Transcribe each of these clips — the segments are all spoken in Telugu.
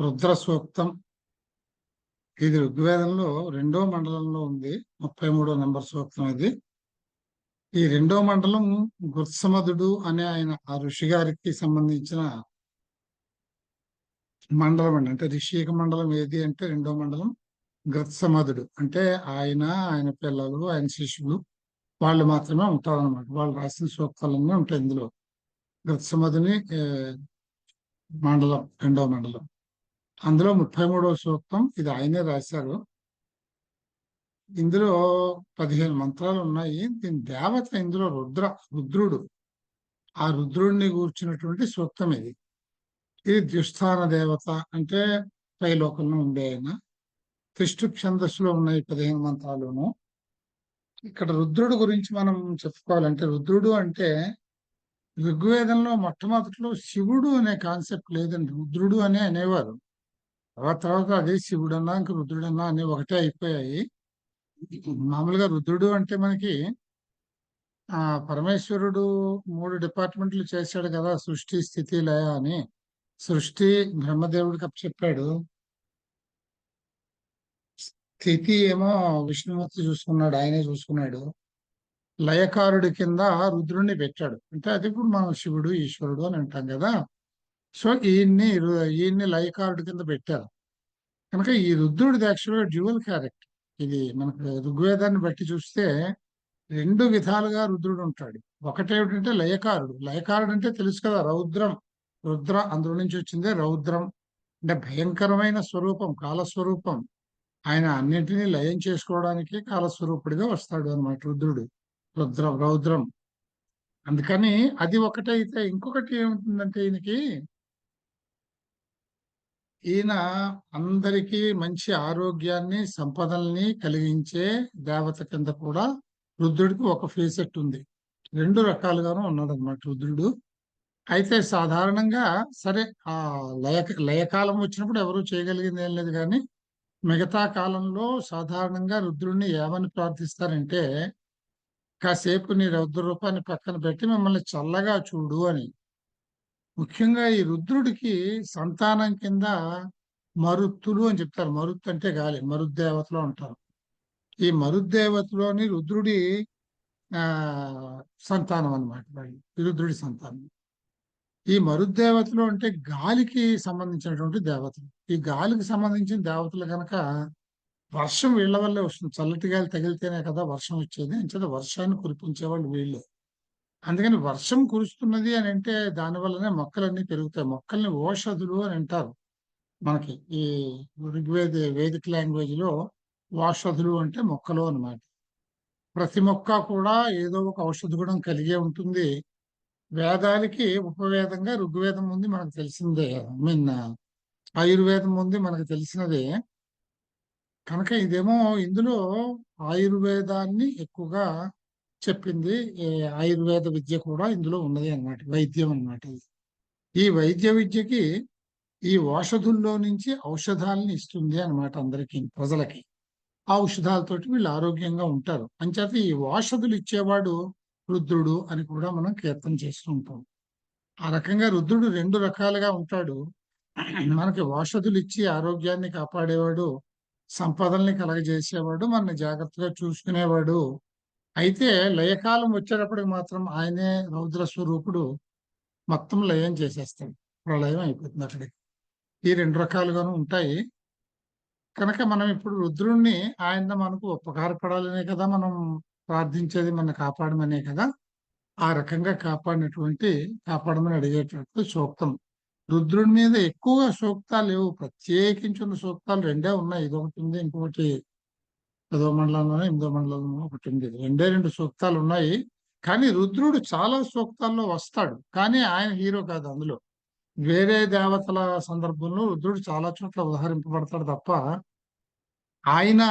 రుద్ర సూక్తం. ఇది ఋగ్వేదంలో 2వ మండలంలో ఉంది. 33వ నెంబర్ సూక్తం ఇది. ఈ 2వ మండలం గుత్సమదుడు అనే ఆ ఋషి గారికి సంబంధించిన మండలం అండి. అంటే ఋషిక మండలం ఏది అంటే 2వ మండలం గత్సమదుడు. అంటే ఆయన పిల్లలు, ఆయన శిష్యులు వాళ్ళు మాత్రమే ఉంటారన్నమాట. వాళ్ళు రాసిన సూక్తాలన్నీ ఉంటాయి ఇందులో. గత్సమదుని మండలం 2వ మండలం. అందులో 33వ సూక్తం ఇది ఆయనే రాశారు. ఇందులో 15 మంత్రాలు ఉన్నాయి. దీని దేవత ఇందులో రుద్రుడు. ఆ రుద్రుడిని కూర్చున్నటువంటి సూక్తం ఇది. ఇది ద్యుస్థాన దేవత, అంటే పైలోకంలో ఉండే ఆయన. త్రిష్టు ఛందస్సులో ఉన్నాయి 15 మంత్రాలును. ఇక్కడ రుద్రుడు గురించి మనం చెప్పుకోవాలంటే, రుద్రుడు అంటే ఋగ్వేదంలో మొట్టమొదటిలో శివుడు అనే కాన్సెప్ట్ లేదండి. రుద్రుడు అనే అనేవారు. తర్వాత అదే శివుడన్నా ఇంక రుద్రుడన్నా అనే ఒకటే అయిపోయాయి. మామూలుగా రుద్రుడు అంటే మనకి పరమేశ్వరుడు 3 డిపార్ట్మెంట్లు చేశాడు కదా, సృష్టి, స్థితి, లయ అని. సృష్టి బ్రహ్మదేవుడికి అప్పచెప్పాడు. స్థితి ఏమో విష్ణుమూర్తి చూసుకున్నాడు, ఆయనే చూసుకున్నాడు. లయకారుడి కింద రుద్రుడిని పెట్టాడు. అంటే అది ఇప్పుడు మనం శివుడు, ఈశ్వరుడు అని అంటాం కదా. సో ఈయన్ని లయకారుడి కింద పెట్టారు. కనుక ఈ రుద్రుడిది యాక్చువల్గా డ్యూయల్ క్యారెక్టర్. ఇది మనకు ఋగ్వేదాన్ని బట్టి చూస్తే 2 విధాలుగా రుద్రుడు ఉంటాడు. ఒకటేమిటంటే లయకారుడు. లయకారుడు అంటే తెలుసు కదా, రౌద్రం. రుద్ర అందులో నుంచి వచ్చిందే రౌద్రం. అంటే భయంకరమైన స్వరూపం, కాలస్వరూపం. ఆయన అన్నింటినీ లయం చేసుకోవడానికి కాలస్వరూపుడిగా వస్తాడు అన్నమాట రుద్రుడు. రౌద్రం. అందుకని అది ఒకటైతే, ఇంకొకటి ఏముంటుందంటే ఈయన అందరికీ మంచి ఆరోగ్యాన్ని, సంపదల్ని కలిగించే దేవత కింద కూడా రుద్రుడికి ఒక ఫేసెట్ ఉంది. 2 రకాలుగాను ఉన్నాడు అనమాట రుద్రుడు. అయితే సాధారణంగా సరే, ఆ లయకాలం వచ్చినప్పుడు ఎవరు చేయగలిగింది ఏం లేదు. కానీ మిగతా కాలంలో సాధారణంగా రుద్రుడిని ఏమని ప్రార్థిస్తారంటే, కాసేపు నీ రౌద్ర రూపాన్ని పక్కన పెట్టి మిమ్మల్ని చల్లగా చూడు అని. ముఖ్యంగా ఈ రుద్రుడికి సంతానం కింద మరుత్తులు అని చెప్తారు. మరుత్తు అంటే గాలి, మరుద్దేవతలో అంటారు. ఈ మరుద్దేవతలోని రుద్రుడి సంతానం అన్నమాట వాళ్ళు, రుద్రుడి సంతానం. ఈ మరుద్దేవతలు అంటే గాలికి సంబంధించినటువంటి దేవతలు. ఈ గాలికి సంబంధించిన దేవతలు కనుక వర్షం వీళ్ళ వల్లే వస్తుంది. చల్లటి గాలి తగిలితేనే కదా వర్షం వచ్చేది. అంచేత వర్షాన్ని కురిపించేవాళ్ళు వీళ్ళే. అందుకని వర్షం కురుస్తున్నది అని అంటే దాని వల్లనే మొక్కలన్నీ పెరుగుతాయి. మొక్కల్ని ఓషధులు అని అంటారు. మనకి ఈ వేదిక లాంగ్వేజ్ లో ఓషధులు అంటే మొక్కలు అన్నమాట. ప్రతి మొక్క కూడా ఏదో ఒక ఔషధ గుణం కలిగే ఉంటుంది. వేదాలకి ఉపవేదంగా ఋగ్వేదం ఉంది, మనకు తెలిసిందే. ఆయుర్వేదం ఉంది, మనకు తెలిసినదే. కనుక ఇదేమో ఇందులో ఆయుర్వేదాన్ని ఎక్కువగా చెప్పింది. ఆయుర్వేద విద్య కూడా ఇందులో ఉన్నది అన్నమాట, వైద్యం అన్నమాట. ఈ వైద్య విద్యకి ఈ ఔషధుల్లో నుంచి ఔషధాలను ఇస్తుంది అన్నమాట అందరికి, ప్రజలకి. ఆ ఔషధాలతోటి వీళ్ళు ఆరోగ్యంగా ఉంటారు. అంచేత ఈ ఔషధులు ఇచ్చేవాడు రుద్రుడు అని కూడా మనం కీర్తన చేస్తూ ఉంటాం. ఆ రకంగా రుద్రుడు 2 రకాలుగా ఉంటాడు. మనకి ఔషధులు ఇచ్చి ఆరోగ్యాన్ని కాపాడేవాడు, సంపదల్ని కలగజేసేవాడు, మనని జాగ్రత్తగా చూసుకునేవాడు. అయితే లయకాలం వచ్చేటప్పటికి మాత్రం ఆయనే రౌద్ర స్వరూపుడు మొత్తం లయం చేసేస్తాడు. ప్రళయం అయిపోతుంది అక్కడికి. ఈ 2 రకాలుగాను ఉంటాయి. కనుక మనం ఇప్పుడు రుద్రుణ్ణి ఆయన మనకు ఉపకారపడాలనే కదా మనం ప్రార్థించేది, మన కాపాడమనే కదా. ఆ రకంగా కాపాడమని అడిగేటట్టు సూక్తం. రుద్రుడి మీద ఎక్కువగా సూక్తాలు లేవు. ప్రత్యేకించిన సూక్తాలు 2 ఉన్నాయి. ఇదొకటి ఉంది, ఇంకొకటి 10వ మండలంలోనే 8వ మండలంలో ఒకటి ఉంది. 2 సూక్తాలు ఉన్నాయి. కానీ రుద్రుడు చాలా సూక్తాల్లో వస్తాడు. కానీ ఆయన హీరో కాదు అందులో. వేరే దేవతల సందర్భంలో రుద్రుడు చాలా చోట్ల ఉదహరింపబడతాడు తప్ప, ఆయన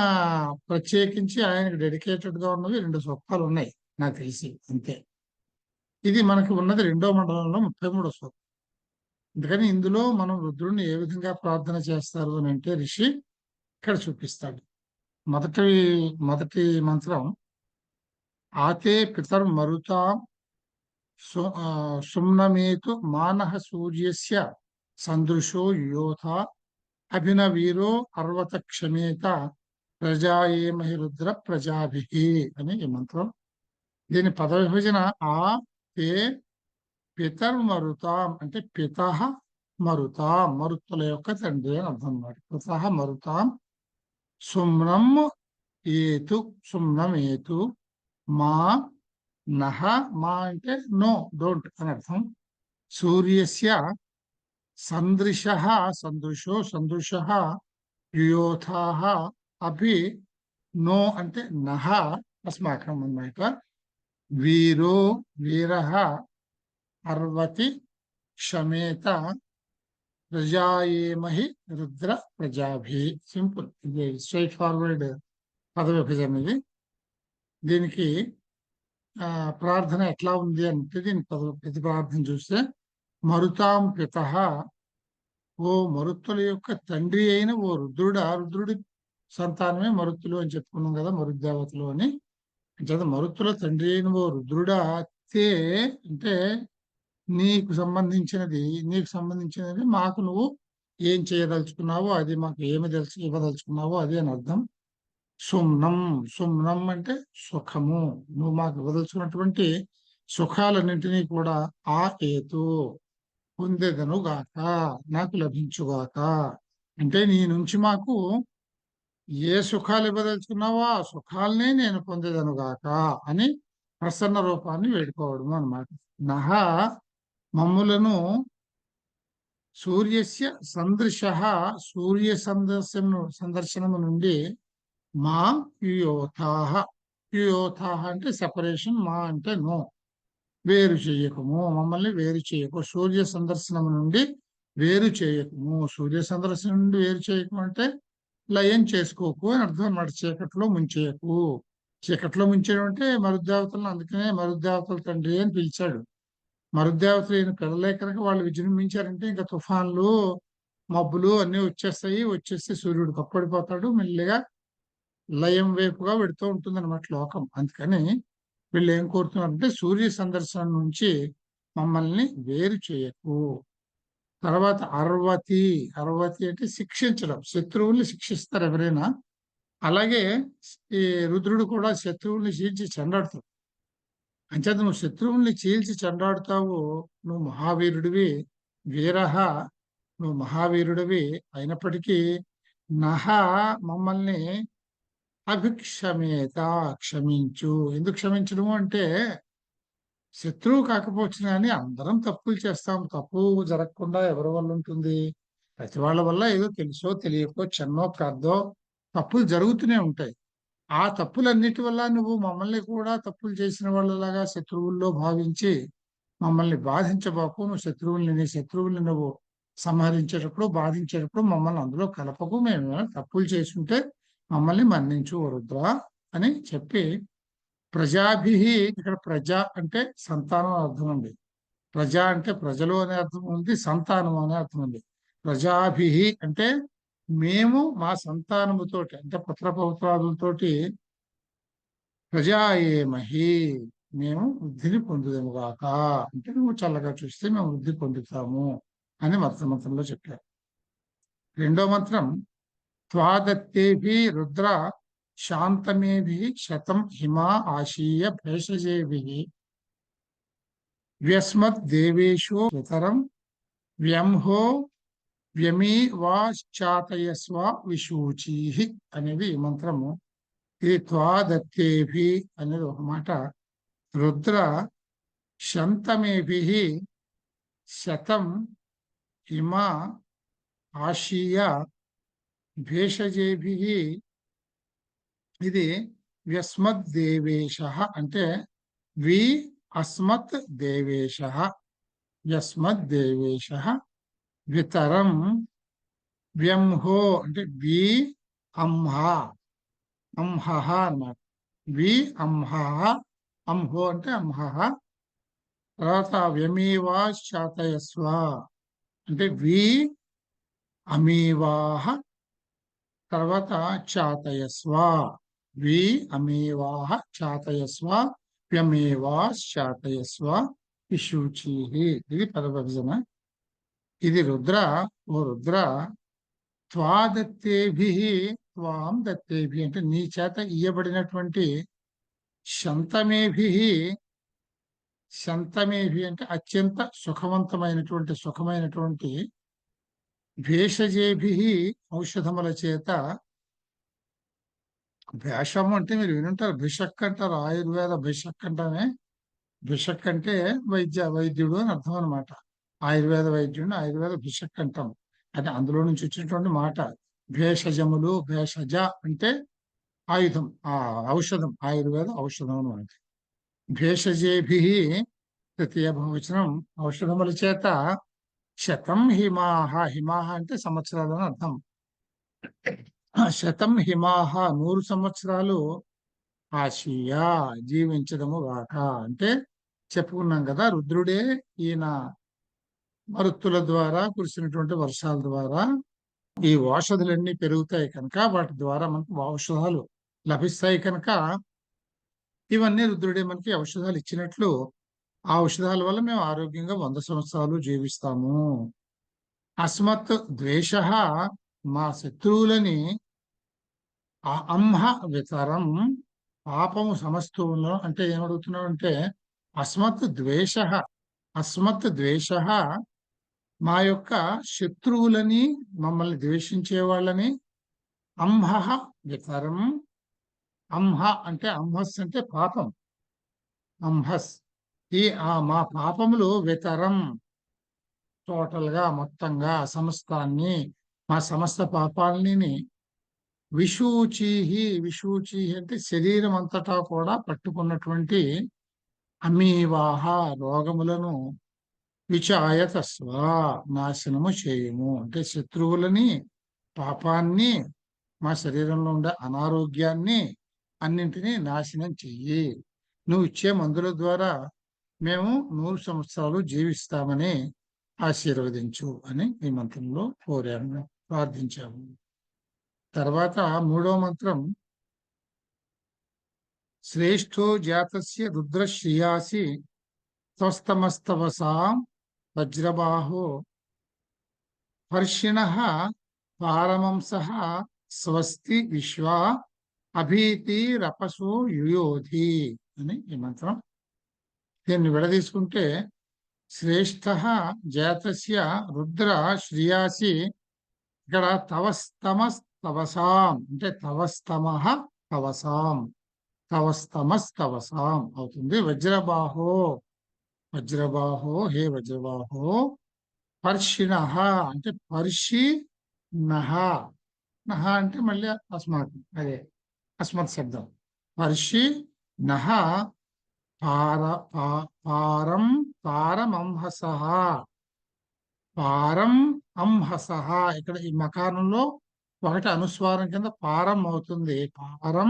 ప్రత్యేకించి ఆయనకు డెడికేటెడ్ గా ఉన్నవి 2 సూక్తాలు ఉన్నాయి నాకు తెలిసి, అంతే. ఇది మనకి ఉన్నది 2వ మండలంలో 33వ సూక్తం. అందుకని ఇందులో మనం రుద్రుడిని ఏ విధంగా ప్రార్థన చేస్తారు అని అంటే ఋషి ఇక్కడ చూపిస్తాడు. మొదటి మంత్రం ఆతే పితర్మరుతాం సుమ్నమేతు మానః సూర్యస్య సందృశో యోథ అభినవీరో అర్వత క్షమేత ప్రజాయేమహి రుద్ర ప్రజాభిహి అని ఈ మంత్రం. దీని పద విభజన ఆ తే పితర్మరుతాం అంటే పితః మరుతాం, మరుత్తుల యొక్క తండ్రి అని అర్థం అన్నమాట. పితః మరుతాం సుమ్నం ఏతు, సుమ్నం ఏతు మా నహ, మా అంటే నో, డోంట్ అని అర్థం. సూర్యస్య సందృశ, సందృశో సందృశ యుయోథాః అభి, నో అంటే నహ అస్మాకం అన్నమాట. వీరో వీరః అర్వతి క్షమేత ప్రజాయేమహి రుద్ర ప్రజాభి. సింపుల్, ఇది స్ట్రైట్ ఫార్వర్డ్ పద విభజన. ఇది దీనికి ప్రార్థన ఎట్లా ఉంది అంటే దీని ప్రతి ప్రార్థన చూస్తే మరుతాం పితః, ఓ మరుత్తుల యొక్క తండ్రి అయిన ఓ రుద్రుడా, రుద్రుడి సంతానమే మరుత్తులు అని చెప్పుకున్నాం కదా, మరుద్దేవతలు అని. అంటే మరుత్తుల తండ్రి అయిన ఓ రుద్రుడా, తే అంటే నీకు సంబంధించినది మాకు నువ్వు ఏం చేయదలుచుకున్నావో అది, మాకు ఏమి ఇవ్వదలుచుకున్నావో అది అని అర్థం. సుమ్నం, సుమ్నం అంటే సుఖము, నువ్వు మాకు ఇవ్వదలుచుకున్నటువంటి సుఖాలన్నింటినీ కూడా ఆ ఏతు పొందేదను గాక, నాకు లభించుగాక. అంటే నీ నుంచి మాకు ఏ సుఖాలు ఇవ్వదలుచుకున్నావో ఆ సుఖాలనే నేను పొందేదను గాక అని ప్రసన్న రూపాన్ని వేడుకోవడము అన్నమాట. నహ మమ్ములను సూర్యస్య సందృశ, సూర్య సందర్శనము నుండి మా యుయోథాః, యుయోథాః అంటే సెపరేషన్, మా అంటే నో, వేరు చేయకము, మమ్మల్ని వేరు చేయకు. సూర్య సందర్శనము నుండి వేరు చేయకము, సూర్య సందర్శనం నుండి వేరు చేయకము అంటే లయం చేసుకోకు అని అర్థం అన్నమాట. చీకట్లో ముంచేయకు. చీకట్లో ముంచేయడం అంటే మరుద్దేవతలను, అందుకనే మరుద్దేవతల తండ్రి అని పిలిచాడు. మరుద్దేవతలు ఈయన పిల్లలే కనుక వాళ్ళు విజృంభించారంటే ఇంకా తుఫాన్లు మబ్బులు అన్నీ వచ్చేస్తే సూర్యుడు కప్పడిపోతాడు, మెల్లిగా లయం వైపుగా పెడుతూ ఉంటుంది అనమాట లోకం. అందుకని వీళ్ళు ఏం కోరుతున్నారంటే సూర్య సందర్శనం నుంచి మమ్మల్ని వేరు చేయకు. తర్వాత అర్వతి, అర్వతి అంటే శిక్షించడం, శత్రువుల్ని శిక్షిస్తారు ఎవరైనా. అలాగే ఈ రుద్రుడు కూడా శత్రువుల్ని చీల్చి చెండాడుతాడు. అంచేత నువ్వు శత్రువుల్ని చీల్చి చెండాడుతావు, నువ్వు మహావీరుడివి. వీరహ, నువ్వు మహావీరుడివి అయినప్పటికీ నహ మమ్మల్ని అభిక్షమేత, క్షమించు. ఎందుకు క్షమించడము అంటే శత్రువు కాకపోవచ్చు కానీ అందరం తప్పులు చేస్తాం. తప్పు జరగకుండా ఎవరి వల్ల ఉంటుంది? ప్రతి వాళ్ళ వల్ల ఏదో తెలుసో తెలియకో చిన్నో పెద్దో తప్పులు జరుగుతూనే ఉంటాయి. ఆ తప్పులన్నిటి వల్ల నువ్వు మమ్మల్ని కూడా తప్పులు చేసిన వాళ్ళలాగా శత్రువుల్లో భావించి మమ్మల్ని బాధించబాకు. నువ్వు నీ శత్రువుల్ని నువ్వు సంహరించేటప్పుడు, బాధించేటప్పుడు మమ్మల్ని అందులో కలపకు. మేము తప్పులు చేసుంటే మమ్మల్ని మన్నించు రుద్ర అని చెప్పి, ప్రజాభి, ఇక్కడ ప్రజ అంటే సంతానం అర్థం ఉంది. ప్రజ అంటే ప్రజలు అనే అర్థం ఉంది, సంతానం అనే అర్థం ఉంది. ప్రజాభి అంటే మేము మా సంతానముతోటి, అంటే పుత్రపౌత్రాదులతోటి ప్రజాయేమహి మేము వృద్ధిని పొందుదాముగాక, అంటే నువ్వు చల్లగా చూస్తే మేము వృద్ధి పొందుతాము అని మంత్రంలో చెప్పారు. రెండో మంత్రం త్వాదత్తేభి రుద్ర శాంతమేభి శతం హిమా ఆశీయ భేషజేభి వ్యస్మత్ దేవేషు వితరం వ్యంహో వ్యమీవాశ్చాతయస్వ విశూచి అనేది ఈ మంత్రము. ఇది త్వాదత్తేభి అనేది ఒక మాట. రుద్ర శంతమేభి శతం హిమా ఆశీయ భేషజేభి, ఇది వ్యస్మత్ దేవేశ అంటే వి అస్మత్ దేవేశ, యస్మత్ దేవేశ వితరం వ్యంహో అంటే వి అంహ, అంహ అన్నమాట. వి అంహ, అంహో అంటే అంహ. తర్వాత వ్యమీవాశ్చాతయస్వ అంటే వి అమీవాహ తర్వాత చాతయస్వ, వి అమేవాహ చాతయస్వ, చాతయస్వ విశూచి. ఇది పదవిభజన. ఇది రుద్ర, ఓ రుద్ర, త్వాదత్తేభి, త్వాం దత్తేభి అంటే నీ చేత ఇయ్యబడినటువంటి శంతమేభి, శంతమేభి అంటే అత్యంత సుఖమైనటువంటి భేషజేభి ఔషధముల చేత. భేషము అంటే మీరు వినుంటారు, భిషక్ అంటారు, ఆయుర్వేద భిషక్ అంటానే. భిషక్ అంటే వైద్యుడు అని అర్థం అనమాట. ఆయుర్వేద వైద్యుడిని ఆయుర్వేద భిషక్ అంటాం. అంటే అందులో నుంచి వచ్చినటువంటి మాట. భేషజములు, భేషజ అంటే ఆయుధం, ఆ ఔషధం, ఆయుర్వేద ఔషధం అనమాట. భేషజేభి తృతీయ బహువచనం, ఔషధముల చేత. శతం హిమాహ, హిమాహ అంటే సంవత్సరాలు అని అర్థం. శతం హిమాహ 100 సంవత్సరాలు ఆశీయా జీవించడము గాక అంటే చెప్పుకున్నాం కదా, రుద్రుడే ఈయన మరుత్తుల ద్వారా కురిసినటువంటి వర్షాల ద్వారా ఈ ఔషధులన్నీ పెరుగుతాయి కనుక, వాటి ద్వారా మనకు ఔషధాలు లభిస్తాయి కనుక ఇవన్నీ రుద్రుడే మనకి ఔషధాలు ఇచ్చినట్లు, ఆ ఔషధాల వల్ల మేము ఆరోగ్యంగా 100 సంవత్సరాలు జీవిస్తాము. అస్మత్ ద్వేష, మా శత్రువులని అంహ వితరం, పాపము సమస్తములో అంటే ఏమడుగుతున్నావు అంటే, అస్మత్ ద్వేష, అస్మత్ ద్వేష మా యొక్క శత్రువులని, మమ్మల్ని ద్వేషించే వాళ్ళని, అంహ వితరం, అంహ అంటే అంహస్ అంటే పాపం, అంహస్ మా పాపములు వితరం టోటల్ గా మొత్తంగా సమస్తాన్ని, మా సమస్త పాపాలని విశూచిహి, విశూచి అంటే శరీరం అంతటా కూడా పట్టుకున్నటువంటి అమీవాహ రోగములను విచాయ తస్వ నాశనము చేయము అంటే శత్రువులని, పాపాన్ని, మా శరీరంలో ఉండే అనారోగ్యాన్ని అన్నింటినీ నాశనం చెయ్యి. నువ్వు ఇచ్చే మందుల ద్వారా మేము 100 సంవత్సరాలు జీవిస్తామని ఆశీర్వదించు అని ఈ మంత్రంలో కోరాము, ప్రార్థించాము. తర్వాత 3వ మంత్రం, శ్రేష్ఠో జాతస్య రుద్ర శ్రియాసి స్వస్తమస్తవసా వజ్రబాహో హర్షిణ పారమంస స్వస్తి విశ్వా అభీతి రపసు యుయోధి అని ఈ మంత్రం. దీన్ని విడదీసుకుంటే, శ్రేష్ఠ జాతస్య రుద్ర శ్రియాసి, ఇక్కడ తవస్తమస్తవసాం అంటే తవస్తమః తవసాం, తవస్తమస్తవసాం అవుతుంది. వజ్రబాహో, వజ్రబాహో హే వజ్రబాహో, పర్షిణ అంటే పర్షి నహ, నహ అంటే మళ్ళీ అస్మాత్, అదే అస్మత్ శబ్దం. పర్షి నహ పార పారం పారమంహస, పారం అంహస. ఇక్కడ ఈ మకారంలో ఒకటి అనుస్వారం కింద పారం అవుతుంది. పారం,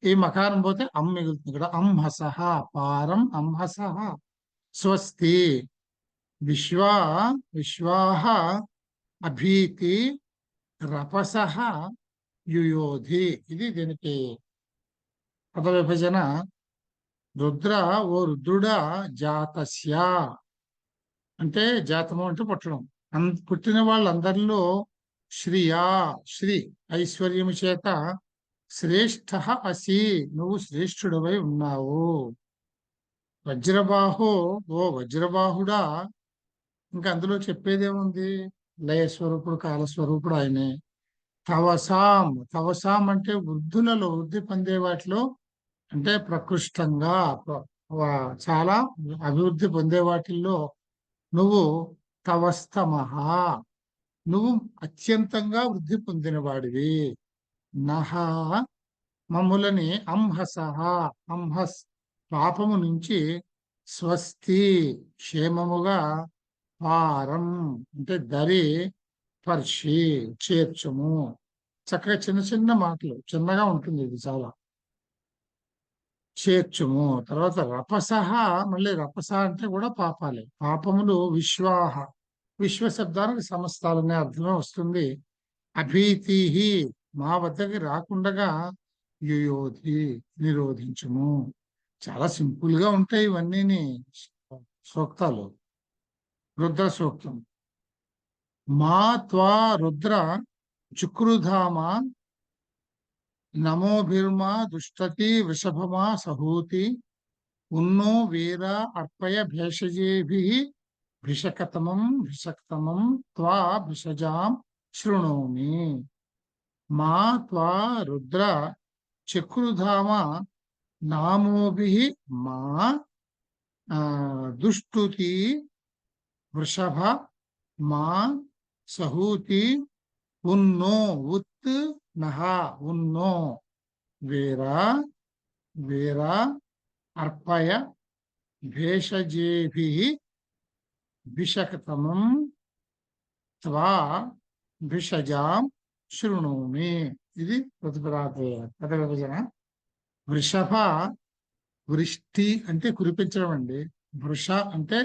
ఈ మకారం పోతే మిగులుతుంది. ఇక్కడ అంహస, పారం అంహస స్వస్తి విశ్వా, విశ్వాహ అభీతి రపస యుయోధి. ఇది దీనికి పద విభజన. రుద్ర, ఓ రుద్రుడా, జాతస్య అంటే జాతము అంటే పుట్టడం, పుట్టిన వాళ్ళందరిలో శ్రియా, శ్రీ ఐశ్వర్యము చేత, శ్రేష్ఠ అసి నువ్వు శ్రేష్ఠుడవై ఉన్నావు. వజ్రబాహో, ఓ వజ్రబాహుడా, ఇంకా అందులో చెప్పేదేముంది, లయస్వరూపుడు కాలస్వరూపుడు ఆయనే. తవసాం, తవసాం అంటే వృద్ధులలో, వృద్ధి పొందే వాటిలో అంటే ప్రకృష్టంగా చాలా అభివృద్ధి పొందే వాటిల్లో నువ్వు తవస్తమహ, నువ్వు అత్యంతంగా వృద్ధి పొందిన వాడివి. నహ మమ్ములని అంహస, అంహస్ పాపము నుంచి, స్వస్తి క్షేమముగా, పారం అంటే దరి, పర్షి చేర్చుము. చక్కగా చిన్న చిన్న మాటలు, చిన్నగా ఉంటుంది ఇది చాలా. చేర్చుము. తర్వాత రపసహ, మళ్ళీ రపస అంటే కూడా పాపాలే, పాపములు. విశ్వాహ, విశ్వ శబ్దానికి సమస్తాలనే అర్థమే వస్తుంది. అభీతి మా వద్దకి రాకుండగా యుయోధి నిరోధించుము. చాలా సింపుల్ గా ఉంటాయి ఇవన్నీ సూక్తాలు. రుద్ర సూక్తం. మా త్వా రుద్ర చుక్రుధామ నమోభిర్మా దుష్టతి వృషభమా సహూతి ఉన్నో వీర అర్పయ భేషజేభి భిషక్తమం త్వా భిషజాం శృణోమి. మా త్వా రుద్ర చక్రుధామ నామోభిః మా దుష్టుతి వృషభ మా సహూతి ఉన్నో ఉత్ నహ ఉన్నో వీరా వీరా అర్పయ భేషజేభిః భిషక్తమం త్వా భిషజాం శృణోమి. ఇది పద విభజన. వృషభ, వృష్టి అంటే కురిపించడం అండి. వృష అంటే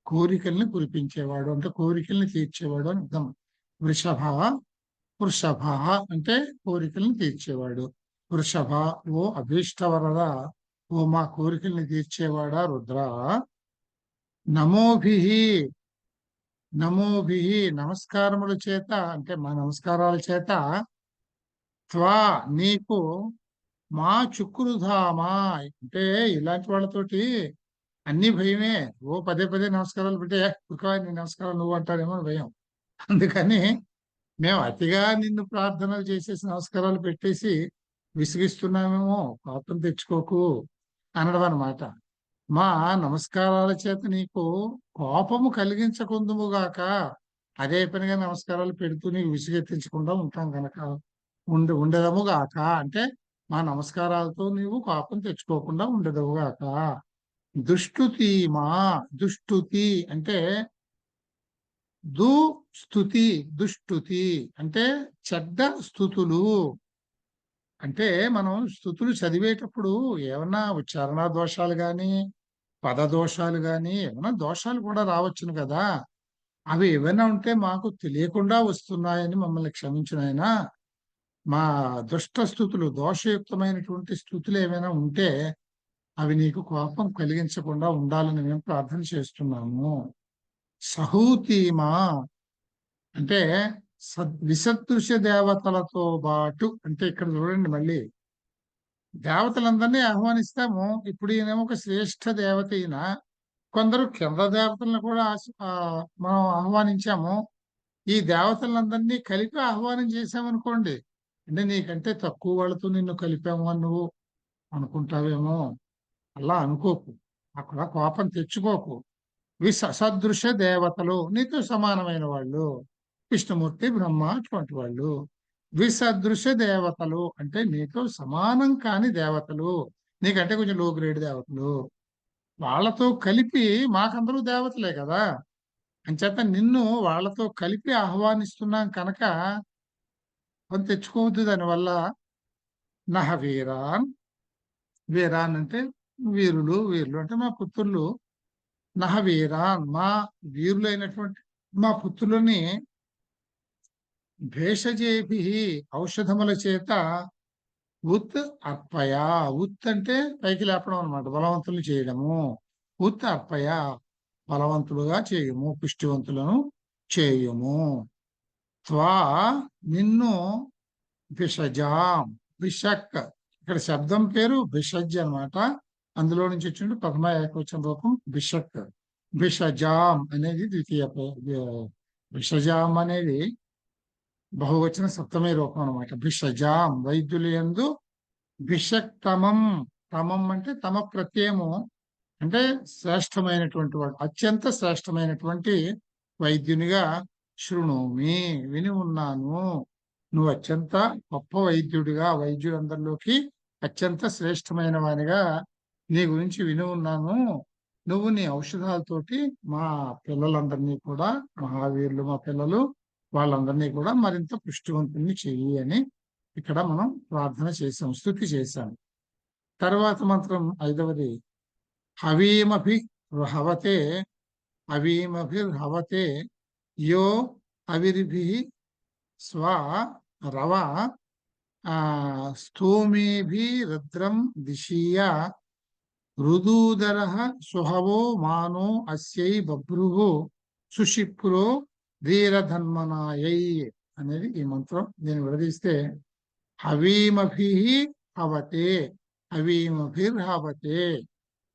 కోరికల్ని కురిపించేవాడు, అంటే కోరికల్ని తీర్చేవాడు అని అర్థం. వృషభ, వృషభ అంటే కోరికల్ని తీర్చేవాడు. వృషభ, ఓ అభీష్టవరద, ఓ మా కోరికల్ని తీర్చేవాడా రుద్ర. నమోభిః, నమోభిః నమస్కారముల చేత, అంటే మా నమస్కారాల చేత, త్వా నీకు, మా చుక్రుధామా అంటే ఇలాంటి వాళ్ళతోటి అన్ని భయమే. ఓ పదే పదే నమస్కారాలు పెట్టి నీ నమస్కారం నువ్వు అంటాడేమో అని భయం. అందుకని మేము అతిగా నిన్ను ప్రార్థనలు చేసేసి నమస్కారాలు పెట్టేసి విసిగిస్తున్నామేమో, పాపం తెచ్చుకోకు అనడం అన్నమాట. మా నమస్కారాల చేత నీకు కోపము కలిగించకుందుముగాక, అదే పనిగా నమస్కారాలు పెడుతూ నీకు విసుగెత్తించకుండా ఉంటాం కనుక ఉండదముగాక, అంటే మా నమస్కారాలతో నీవు కోపం తెచ్చుకోకుండా ఉండదవుగాక. దుష్టుతి మా, దుష్టుతి అంటే దుస్తుతి, దుష్టుతి అంటే చెడ్డ స్థుతులు. అంటే మనం స్థుతులు చదివేటప్పుడు ఏమన్నా ఉచ్చారణ దోషాలు కానీ, పద దోషాలు కానీ, ఏమైనా దోషాలు కూడా రావచ్చును కదా. అవి ఏమైనా ఉంటే మాకు తెలియకుండా వస్తున్నాయని మమ్మల్ని క్షమించిన ఆయన. మా దుష్ట స్థుతులు, దోషయుక్తమైనటువంటి స్థుతులు ఏమైనా ఉంటే అవి నీకు కోపం కలిగించకుండా ఉండాలని మేము ప్రార్థన చేస్తున్నాము. సహూతిమా అంటే విసదృశ్య దేవతలతో పాటు, అంటే ఇక్కడ చూడండి మళ్ళీ దేవతలందరినీ ఆహ్వానిస్తాము. ఇప్పుడు ఈయనేమో ఒక శ్రేష్ఠ దేవత ఈయన. కొందరు కింద దేవతలను కూడా మనం ఆహ్వానించాము. ఈ దేవతలందరినీ కలిపి ఆహ్వానం చేసామనుకోండి, అంటే నీకంటే తక్కువ వాళ్ళతో నిన్ను కలిపాము అని నువ్వు అనుకుంటావేమో. అలా అనుకోకు, అక్కడ కోపం తెచ్చుకోకు. సదృశ దేవతలు నీతో సమానమైన వాళ్ళు, విష్ణుమూర్తి బ్రహ్మ అటువంటి వాళ్ళు. విసదృశ దేవతలు అంటే నీతో సమానం కాని దేవతలు, నీకంటే కొంచెం లో గ్రేడ్ దేవతలు, వాళ్ళతో కలిపి మాకందరూ దేవతలే కదా. అంచేత నిన్ను వాళ్ళతో కలిపి ఆహ్వానిస్తున్నాం కనుక కొంత తెచ్చుకోవద్దు దానివల్ల. నహ వీరాన్, వీరాన్ అంటే వీరులు, వీరులు అంటే మా పుత్రులు. నహ వీరాన్ మా వీరులైనటువంటి మా పుత్రులని భేషజేభి ఔషధముల చేత ఉత్ అర్పయ. ఉత్ అంటే పైకి లేపడం అనమాట, బలవంతులు చేయడము. ఉత్ అర్పయ బలవంతులుగా చేయము, పుష్టివంతులను చేయము. త్వా నిన్ను భిషజాం, భిషక్ ఇక్కడ శబ్దం పేరు భిషజ్ అనమాట. అందులో నుంచి వచ్చింది ప్రథమ ఏకవచన రూపం భిషక్. భిషజాం అనేది ద్వితీయ. భిషజాం అనేది బహువచన సప్తమే రూపం అనమాట. భిషజాం వైద్యులు యందు భిషక్తమం, తమం అంటే తమ ప్రత్యయము, అంటే శ్రేష్టమైనటువంటి వాడు, అత్యంత శ్రేష్టమైనటువంటి వైద్యునిగా శృణోమి విని ఉన్నాను. నువ్వు అత్యంత గొప్ప వైద్యుడిగా, వైద్యులందరిలోకి అత్యంత శ్రేష్టమైన వానిగా నీ గురించి విని ఉన్నాను. నువ్వు నీ ఔషధాలతోటి మా పిల్లలందరినీ కూడా, మహావీరులు మా పిల్లలు, వాళ్ళందరినీ కూడా మరింత పుష్టివంతుల్ని చెయ్యి అని ఇక్కడ మనం ప్రార్థన చేసాం, స్తుతి చేశాం. తర్వాత మంత్రం 5వది. హవీమభి హవతే, హవీమభిర్హవతే యో అవిర్భి స్వ రవ స్థూమేభి రుద్రం దిశీయ రుదూదర సుహవో మానో అస్యై బభ్రుః సుషిప్రో ధీరధన్మనాయై అనేది ఈ మంత్రం. దీన్ని విడదీస్తే హవీమభి హవతే, హవీమభిర్హవతే,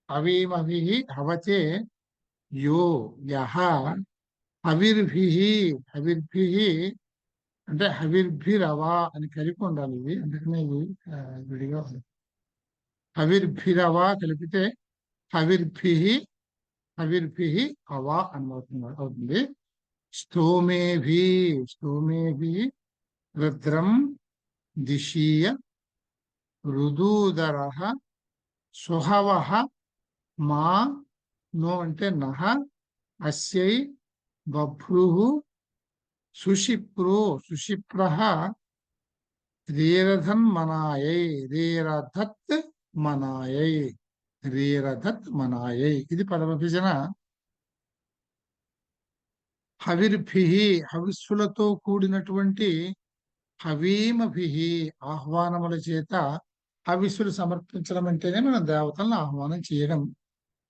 హవీమభి హవతే యో యహ, హవిర్భి, హవిర్భి అంటే హవిర్భిరవా అని కలిపి ఉండాలి. ఇది అందుకనే ఇది విడిగా ఉంది. హవిర్భిరవా కలిపితే హవిర్భి, హవిర్భి అవా అని అవుతుంది. స్థూమేభి, స్థూమేభి రుద్రం దిశీయ రుదూదర సుహవ మా, నో అంటే నహ, అస్యై బభ్రుః సుషిప్రో, సుషిప్రః ధీరధన్మనాయై, ధీరధత్ మనాయై, ధీరధత్ మనాయై. ఇది పద విభజన. హవిర్భి, హవిస్సులతో కూడినటువంటి, హవీమభి ఆహ్వానముల చేత. హవిస్సులు సమర్పించడం అంటేనే మనం దేవతలను ఆహ్వానం చేయడం.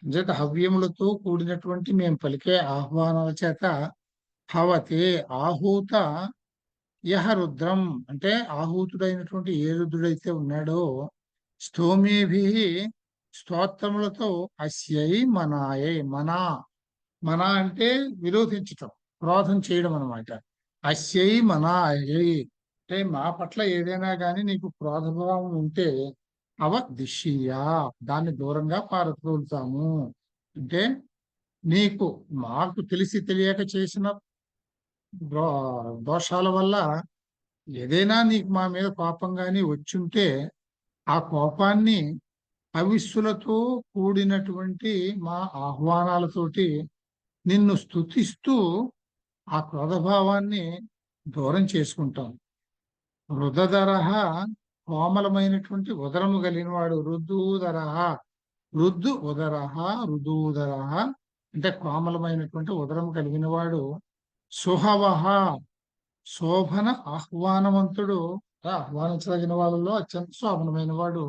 చేత హవ్యములతో కూడినటువంటి మేము పలికే ఆహ్వానాల చేత హవతే ఆహూత యహ రుద్రం అంటే ఆహూతుడైనటువంటి ఏ రుద్రుడైతే ఉన్నాడో స్థూమేభి స్తోత్రములతో అస్యై మనాయై, మనా, మన అంటే విరోధించటం, క్రోధం చేయడం అనమాట. అస్యై మనాయై అంటే మా పట్ల ఏదైనా కానీ నీకు క్రోధభావం ఉంటే అవ దిశీయా దాన్ని దూరంగా పారతోలుతాము. అంటే నీకు మాకు తెలిసి తెలియక చేసిన దోషాల వల్ల ఏదైనా నీకు మా మీద కోపం కానీ వచ్చుంటే ఆ కోపాన్ని హవిస్సులతో కూడినటువంటి మా ఆహ్వానాలతోటి నిన్ను స్తుతిస్తూ ఆ క్రోధభావాన్ని దూరం చేసుకుంటాం. రుదధరః కోమలమైనటువంటి ఉదరము కలిగిన వాడు, రుద్దూదరః, రుద్దు ఉదరః, రుదూదరః అంటే కోమలమైనటువంటి ఉదరము కలిగిన వాడు. సుహవః శోభన ఆహ్వానవంతుడు, ఆహ్వానించదగిన వాళ్ళలో అత్యంత శోభనమైన వాడు.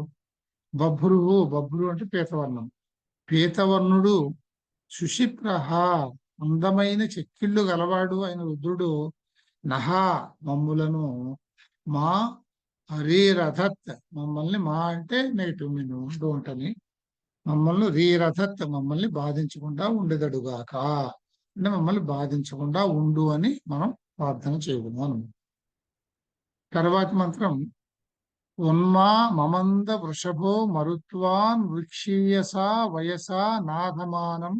బభ్రువు, బభ్రు అంటే పీతవర్ణం, పీతవర్ణుడు. సుషిప్రః అందమైన చెక్కిళ్ళు గలవాడు అయిన రుద్రుడు. నహ మమ్ములను, మా రీరథత్ మమ్మల్ని, మా అంటే నెగిటివ్ మీనింగ్ డోంట్ అని, మమ్మల్ని రీరథత్ మమ్మల్ని బాధించకుండా ఉండేదడుగాక అంటే మమ్మల్ని బాధించకుండా ఉండు అని మనం ప్రార్థన చేయగలం. తర్వాతి మంత్రం ఉన్మా మమంద వృషభో మరుత్వాన్ వృక్షీయసా వయసా నాథమానం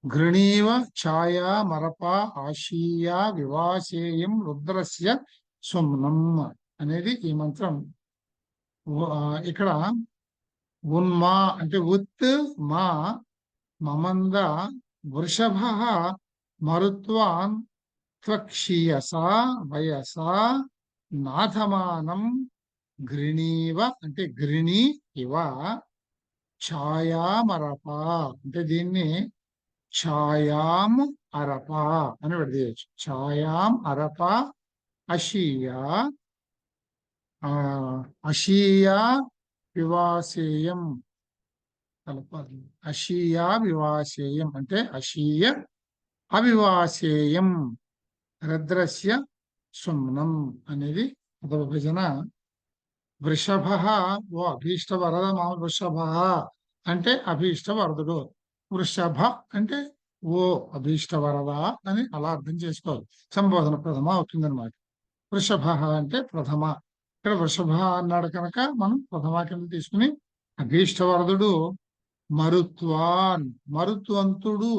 ఘృణీవ ఛాయా మరపా ఆశీయా వివాసేయం రుద్రస్య సుమ్నం అనేది ఈ మంత్రం. ఇక్కడ ఉన్మా అంటే ఉత్ మా మమంద వృషభ మరుత్వాన్ త్వక్షీయసా వయసా నాథమానం ఘృణీవ అంటే ఘృణి ఇవ ఛాయామరప అంటే దీన్ని ఛాయాం అరప అని విడదీయచ్చు. ఛాయాం అరప అశీయా, అశీయా వివాసేయం కలపాలి. అశీయా వివాసేయం అంటే అశీయ అవివాసేయం రుద్రస్య సుమ్నం అనేది విభజన. వృషభ ఓ అభీష్ట వరద మా వృషభ అంటే అభీష్ట వరదుడు. వృషభ అంటే ఓ అభీష్ట వరద అని అలా అర్థం చేసుకోవాలి. సంబోధన ప్రథమ అవుతుంది అనమాట. వృషభ అంటే ప్రథమ. ఇక్కడ వృషభ అన్నాడు కనుక మనం ప్రథమ కింద తీసుకుని అభీష్ట వరదుడు. మరుత్వాన్ మరుత్వంతుడు,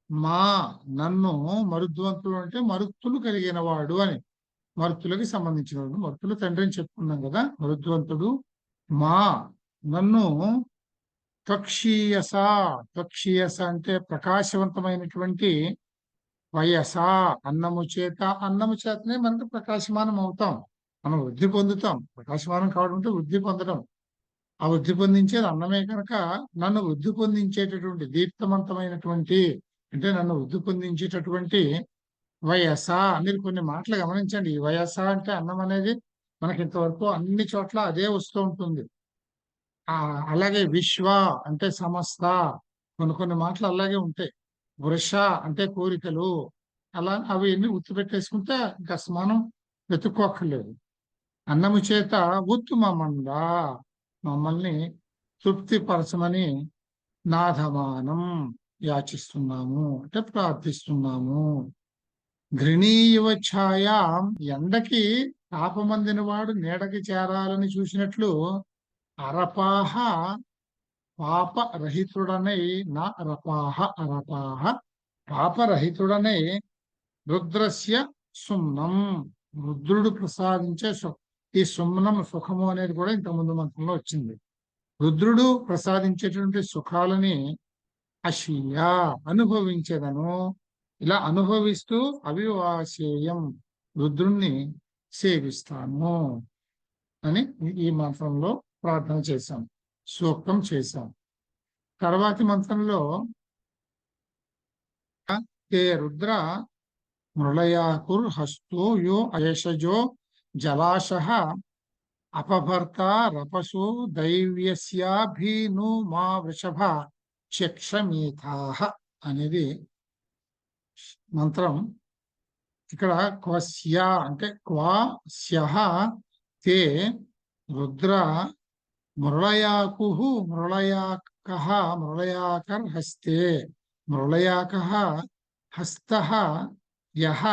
మా నన్ను, మరుద్వంతుడు అంటే మరుత్తులు కలిగిన వాడు అని, మరుత్తులకి సంబంధించిన వాడు. మరుత్తుల తండ్రి అని చెప్పుకున్నాం కదా. మరుద్వంతుడు మా నన్ను త్వక్షీయస, త్వక్షీయస అంటే ప్రకాశవంతమైనటువంటి, వయస అన్నము చేత, అన్నము చేతనే మనకు ప్రకాశమానం అవుతాం, మనం వృద్ధి పొందుతాం. ప్రకాశమానం కావడం అంటే వృద్ధి పొందడం. ఆ వృద్ధి పొందించేది అన్నమే కనుక నన్ను వృద్ధి పొందించేటటువంటి దీప్తవంతమైనటువంటి అంటే నన్ను వృద్ధి పొందించేటటువంటి వయస. మీరు కొన్ని మాటలు గమనించండి. ఈ వయస అంటే అన్నం అనేది మనకి ఇంతవరకు అన్ని చోట్ల అదే వస్తూ ఉంటుంది. అలాగే విశ్వ అంటే సమస్త, కొన్ని మాటలు అలాగే ఉంటాయి. వృష అంటే కోరికలు, అలా అవి ఎన్ని గుర్తుపెట్టేసుకుంటే ఇంకా మనం వెతుక్కోక్కర్లేదు. అన్నము చేత ఉత్తమమందా, మమ్మల్ని తృప్తిపరచమని నాధమానం యాచిస్తున్నాము అంటే ప్రార్థిస్తున్నాము. ఘృణీయవ ఛాయాం, ఎండకి తాపమందిన వాడు నీడకి చేరాలని చూసినట్లు అరపాహ పాపరహితుడనై, నా అరపాహ అరపాహ పాపరహితుడనై రుద్రస్య సుమ్నం, రుద్రుడు ప్రసాదించే ఈ సుమ్నం సుఖము అనేది కూడా ఇంతకుముందు మంత్రంలో వచ్చింది. రుద్రుడు ప్రసాదించేటువంటి సుఖాలని అశీయ అనుభవించేదను, ఇలా అనుభవిస్తూ అవివాసేయం రుద్రుణ్ణి సేవిస్తాను అని ఈ మంత్రంలో ప్రార్థన చేశాం, సూక్తం చేశాం. తర్వాతి మంత్రంలో హే రుద్ర మృళయాకుర్ హస్తో యో అయేషజో జలాశః అపభర్త రపసో దైవ్యస్యాభీను మా వృషభ చక్షమీథాః అనేది మంత్రం. ఇక్కడ క్వస్య అంటే క్వాస్యః తే రుద్ర మృళయాకుః మృళయాకః మృళయాకర్ హస్తే, మృళయాకః హస్తః యః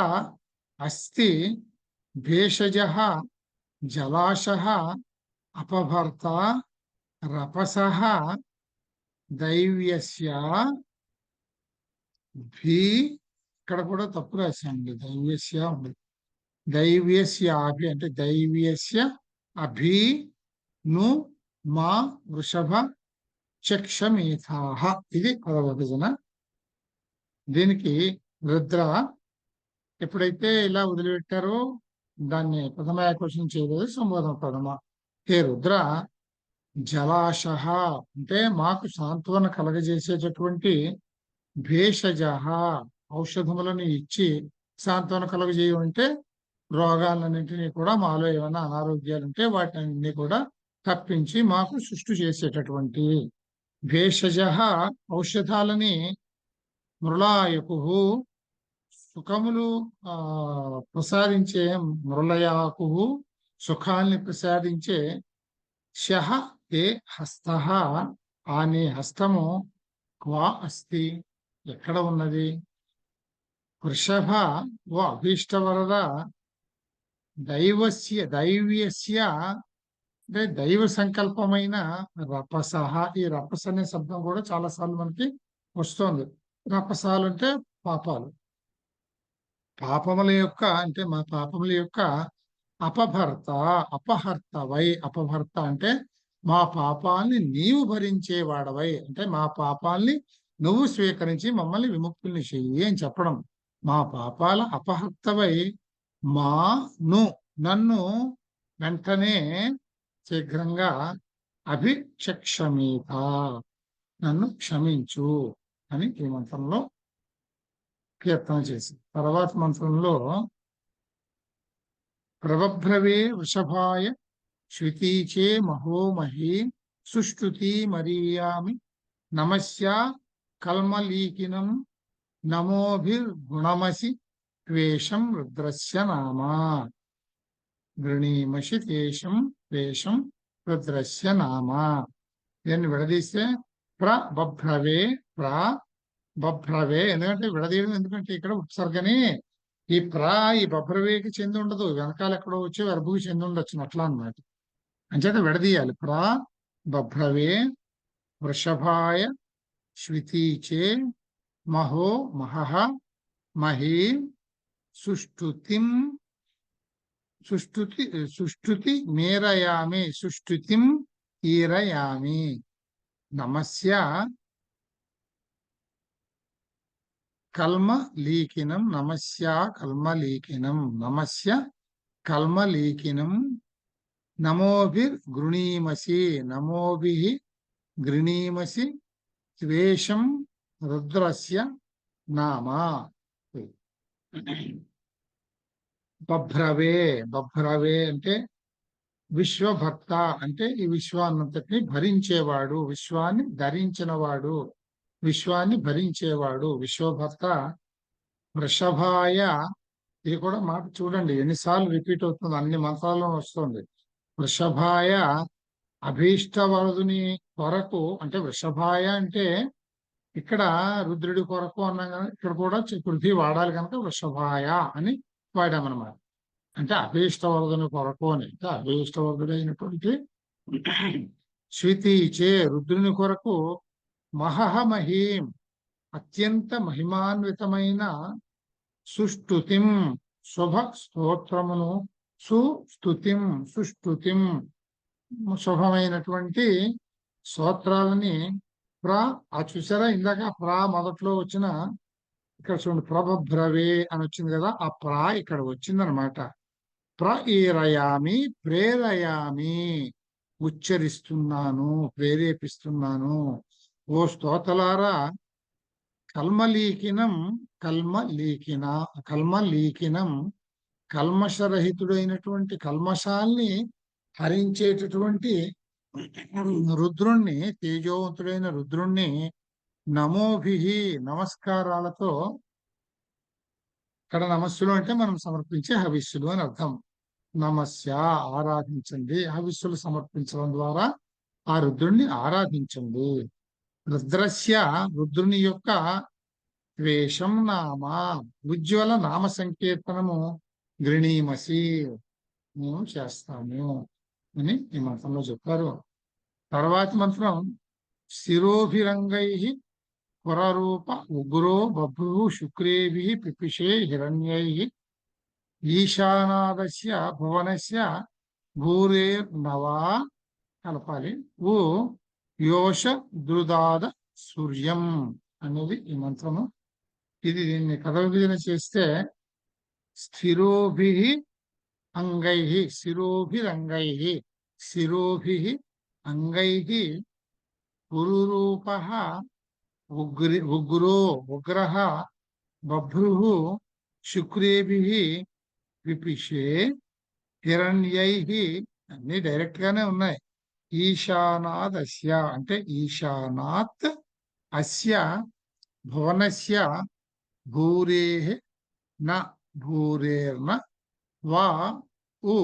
అస్తి భేషజః జలాశః అపభర్త రపసః దైవ్యస్య భీ, ఇక్కడ కూడా తప్పు రాశాండి, దైవ్యస్య ఉంది, దైవ్యస్య అభి అంటే దైవ్యస్య అభి ను మా వృషభ చక్షమీథాః, ఇది పదవిభజన. దీనికి రుద్ర ఎప్పుడైతే ఇలా వదిలిపెట్టారో దాన్ని ప్రథమ ఏకవచనం చేయలేదు, సంబోధన ప్రథమ. హే రుద్ర జలాశః అంటే మాకు సాంత్వన కలగజేసేటటువంటి భేషజ ఔషధములను ఇచ్చి సాంత్వన కలుగజేయమంటే రోగాలన్నింటినీ కూడా, మాలో ఏమైనా అనారోగ్యాలు ఉంటే వాటిని కూడా తప్పించి మాకు సృష్టి చేసేటటువంటి భేషజ ఔషధాలని, మృళాయకు సుఖములు ప్రసాదించే, మృళయాకు సుఖాల్ని ప్రసాదించే, శః తే హస్తః ఆ నీ హస్తము, క్వా అస్తి ఎక్కడ ఉన్నది, వృషభ ఓ అభీష్టవరద, దైవ్యస్య అంటే దైవ సంకల్పమైన రపసః, ఈ రపస అనే శబ్దం కూడా చాలా సార్లు మనకి వస్తుంది. రపసాలు అంటే పాపాలు, పాపముల యొక్క అంటే మా పాపముల యొక్క అపభర్త, అపహర్తవై, అపభర్త అంటే మా పాపాల్ని నీవు భరించేవాడవై, అంటే మా పాపాల్ని నువ్వు స్వీకరించి మమ్మల్ని విముక్తుల్ని చెయ్యి అని చెప్పడం. మా పాపాల అపహర్తవై ను నన్ను వెంటనే శీఘ్రంగా అభిక్షమీత నన్ను క్షమించు అని ఈ మంత్రంలో కీర్తన చేసి, తర్వాత మంత్రంలో ప్రభభ్రవే వృషభాయ శ్రుతీచే మహోమహీ సుష్టుతి మరీయామి నమస్య కల్మలీకినం నమోభిర్గుణమసి త్వేషం రుద్రస్య నామా, గృణీమసి తేషం త్వేషం రుద్రస్య నామా. దీన్ని విడదీస్తే ప్రభభ్రవే, బభ్రవే, ఎందుకంటే విడదీయడం, ఎందుకంటే ఇక్కడ ఉపసర్గని ఈ ఈ బభ్రవేకి చెంది ఉండదు, వెనకాల ఎక్కడో వచ్చి వర్భుకి చెంది ఉండొచ్చు అట్లా అన్నమాట. అంచేత విడదీయాలి. బభ్రవే వృషభాయ శ్రుతీచే మహో మహః మహీ సుష్టుతిం సుష్టుతి మేరయామి, సుష్టుతిం ఈరయామి నమస్య కల్మలీకినం, నమస్య కల్మలీకినం, నమస్య కల్మలీకినం నమోభిర్గృణీమసి, నమోభిః గృణీమసి త్వేషం రుద్రస్య నామా. బభ్రవే, బభ్రవే అంటే విశ్వభర్త అంటే ఈ విశ్వాన్నంతటిని భరించేవాడు, విశ్వాన్ని ధరించినవాడు, విశ్వాన్ని భరించేవాడు. విశ్వభర్త వృషభాయ, ఇది కూడా మాట చూడండి ఎన్నిసార్లు రిపీట్ అవుతుంది, అన్ని మంత్రాల్లో వస్తుంది. వృషభాయ అభీష్టవరదుని కొరకు, అంటే వృషభాయ అంటే ఇక్కడ రుద్రుడి కొరకు అన్నాం కానీ ఇక్కడ కూడా పృథ్వీ వాడాలి కనుక వృషభాయ అని వాడామన్నమాట. అంటే అభీష్టవరదుని కొరకు అని, అంటే అభీష్టవరదుడైనటువంటి శ్రుతిచే రుద్రుని కొరకు మహమహీం అత్యంత మహిమాన్వితమైన సుష్టుతిం శుభ స్తోత్రమును, సుస్తుతిం సుష్టుతిం శుభమైనటువంటి స్తోత్రాలని ఆ చూసారా ఇందాక మొదట్లో వచ్చిన, ఇక్కడ చూడండి ప్రభభ్రవే అని వచ్చింది కదా, ఆ ఇక్కడ వచ్చిందనమాట. ఈరయామి ప్రేరయామి, ఉచ్చరిస్తున్నాను, ప్రేరేపిస్తున్నాను. ఓ స్తోతలారా కల్మలీకినం కల్మషరహితుడైనటువంటి కల్మషాల్ని హరించేటటువంటి రుద్రుణ్ణి, తేజోవంతుడైన రుద్రుణ్ణి నమోభిహి నమస్కారాలతో, ఇక్కడ నమస్సులు అంటే మనం సమర్పించే హవిస్సులు అని అర్థం. నమస్య ఆరాధించండి, హవిస్సులు సమర్పించడం ద్వారా ఆ రుద్రుణ్ణి ఆరాధించండి. రుద్రస్య రుద్రుని యొక్క ద్వేషం నామ ఉజ్వల నామ సంకీర్తనము గృణీమసి మేము చేస్తాము అని ఈ మంత్రంలో చెప్పారు. తర్వాతి మంత్రం శిరోభిరంగై పురరూప ఉగ్రో బభ్రు శుక్రేభి పిపిషే హిరణ్యై ఈశానాదస్య భువనస్య భూరేర్నవా కలపాలి ఓ యోష దృదాద సూర్యం అనేది ఈ మంత్రము. ఇది దీన్ని కథ విభజన చేస్తే స్థిరోభి అంగై శిరోభిరంగై అంగై పురురూప ఉగ్రః బభ్రుః శుక్రేభి విపిషే హిరణ్యై, అన్ని డైరెక్ట్ గానే ఉన్నాయి. ఈశానాద్ అస్య అంటే ఈశానాత్ అస్య భువనస్య భూరేః న భూరేర్న వా ఉ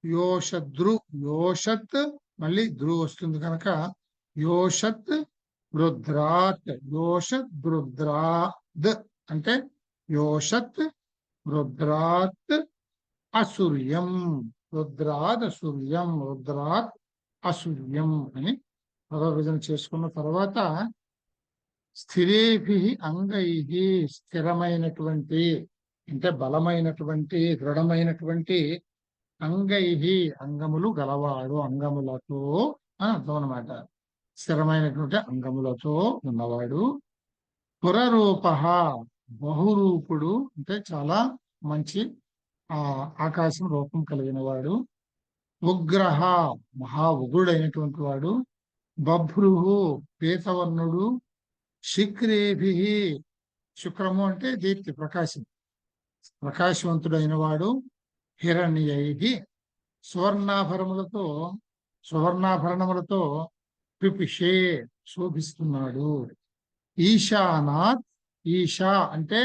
యోషద్రు, యోషత్ మళ్ళీ ధ్రు వస్తుంది కనుక యోషత్ రుద్రాత్, యోషత్ రుద్రాద్ అంటే యోషత్ రుద్రాత్ అసూర్యం, రుద్రాద్ అసూర్యం, రుద్రాత్ అసూర్యం అని పదవిభజన చేసుకున్న తర్వాత స్థిరేభి అంగై స్థిరమైనటువంటి అంటే బలమైనటువంటి దృఢమైనటువంటి అంగై అంగములు గలవాడు, అంగములతో అని అర్థం అనమాట. స్థిరమైనటువంటి అంగములతో ఉన్నవాడు. పురరూప బహురూపుడు అంటే చాలా మంచి ఆకాశం రూపం కలిగిన వాడు. ఉగ్రహ మహా ఉగ్రుడైనటువంటి వాడు. బభ్రుహు పీతవర్ణుడు. శుక్రేభి శుక్రము అంటే దీప్తి ప్రకాశం, ప్రకాశవంతుడైన వాడు. హిరణ్యై సువర్ణాభరణములతో పిపిషే శోభిస్తున్నాడు. ఈశానాత్ ఈశా అంటే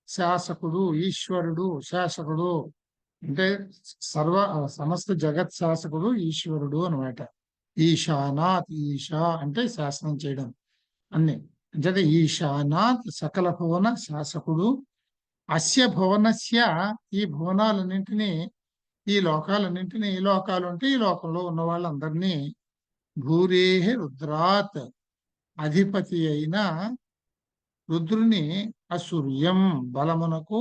శాసకుడు, ఈశ్వరుడు, శాసకుడు అంటే సమస్త జగత్ శాసకుడు ఈశ్వరుడు అనమాట. ఈశానాత్ ఈశా అంటే శాసనం చేయడం అన్ని అంటే ఈశానాత్ సకల భువన శాసకుడు. అస్య భువనస్య ఈ భువనాలన్నింటినీ, ఈ లోకాలన్నింటినీ, ఈ లోకాలు అంటే ఈ లోకంలో ఉన్న వాళ్ళందరినీ భూరేహ రుద్రాత్ అధిపతి అయిన రుద్రుని అసూర్యం బలమునకు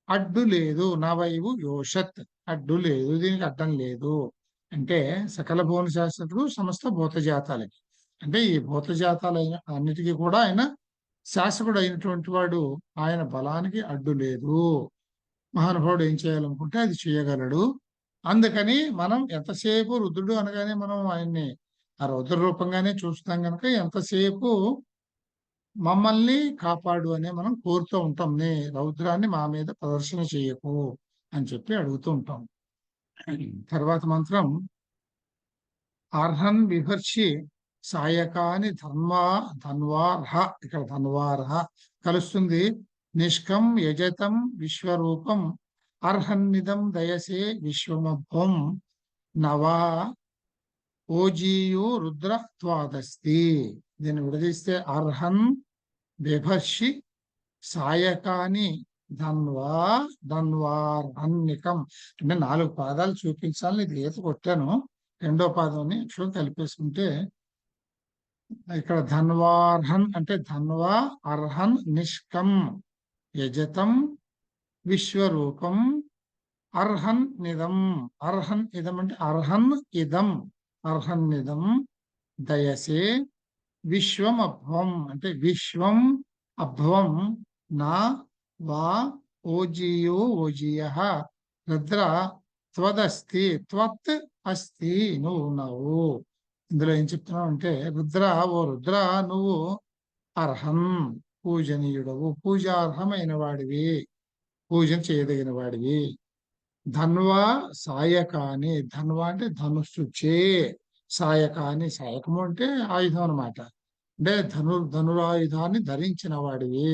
అడ్డు లేదు. నవైవు యోషత్ అడ్డు లేదు, దీనికి అడ్డం లేదు. అంటే సకల భువన శాస్త్రుడు సమస్త భూతజాతాలకి, అంటే ఈ భూతజాతాలైన అన్నిటికీ కూడా ఆయన శాసకుడు అయినటువంటి వాడు. ఆయన బలానికి అడ్డు లేదు. మహానుభావుడు ఏం చేయాలనుకుంటే అది చేయగలడు. అందుకని మనం ఎంతసేపు రుద్రుడు అనగానే మనం ఆయన్ని ఆ రుద్ర రూపంగానే చూస్తాం కనుక ఎంతసేపు మమ్మల్ని కాపాడు అనే మనం కోరుతూ ఉంటాం. నీ రౌద్రాన్ని మా మీద ప్రదర్శన చేయకు అని చెప్పి అడుగుతూ ఉంటాం. తర్వాత మంత్రం అర్హన్ బిభర్షి సాయకాని ధన్వార్హ, ఇక్కడ ధన్వార్హ కలుస్తుంది. నిష్కం యజతం విశ్వరూపం అర్హన్నిదం దయసే విశ్వమభం నవా ఓజీయు రుద్ర త్వాదస్తి. దీన్ని విడదీస్తే అర్హన్ బిభర్షి సాయకాని ధన్వార్హన్నికం అంటే 4 పాదాలు చూపించాలని ఇది ఈత కొట్టాను. రెండో పాదాన్ని అక్షరం కలిపేసుకుంటే ఇక్కడ ధన్వార్హన్ అంటే ధన్వా అర్హన్ నిష్కం యజతం విశ్వరూపం అర్హన్ నిదం. అర్హన్ ఇదం అంటే అర్హన్ ఇదం, అర్హన్ నిదం దయసే విశ్వం అభ్వం అంటే విశ్వం అభ్వం నా వా ఓజియో ఓజియ రుద్ర త్వదస్తి త్వత్ అస్తి నువ్వు ఉన్నావు. ఇందులో ఏం చెప్తున్నావు అంటే రుద్ర, ఓ రుద్ర నువ్వు అర్హం పూజనీయుడవు, పూజార్హమైన వాడివి, పూజన చేయదగిన వాడివి. ధన్వా సాయకాని, ధన్వా అంటే ధనుస్సు చే, సాయకాని సాయకము అంటే ఆయుధం అనమాట. అంటే ధనురాయుధాన్ని ధరించిన వాడివి.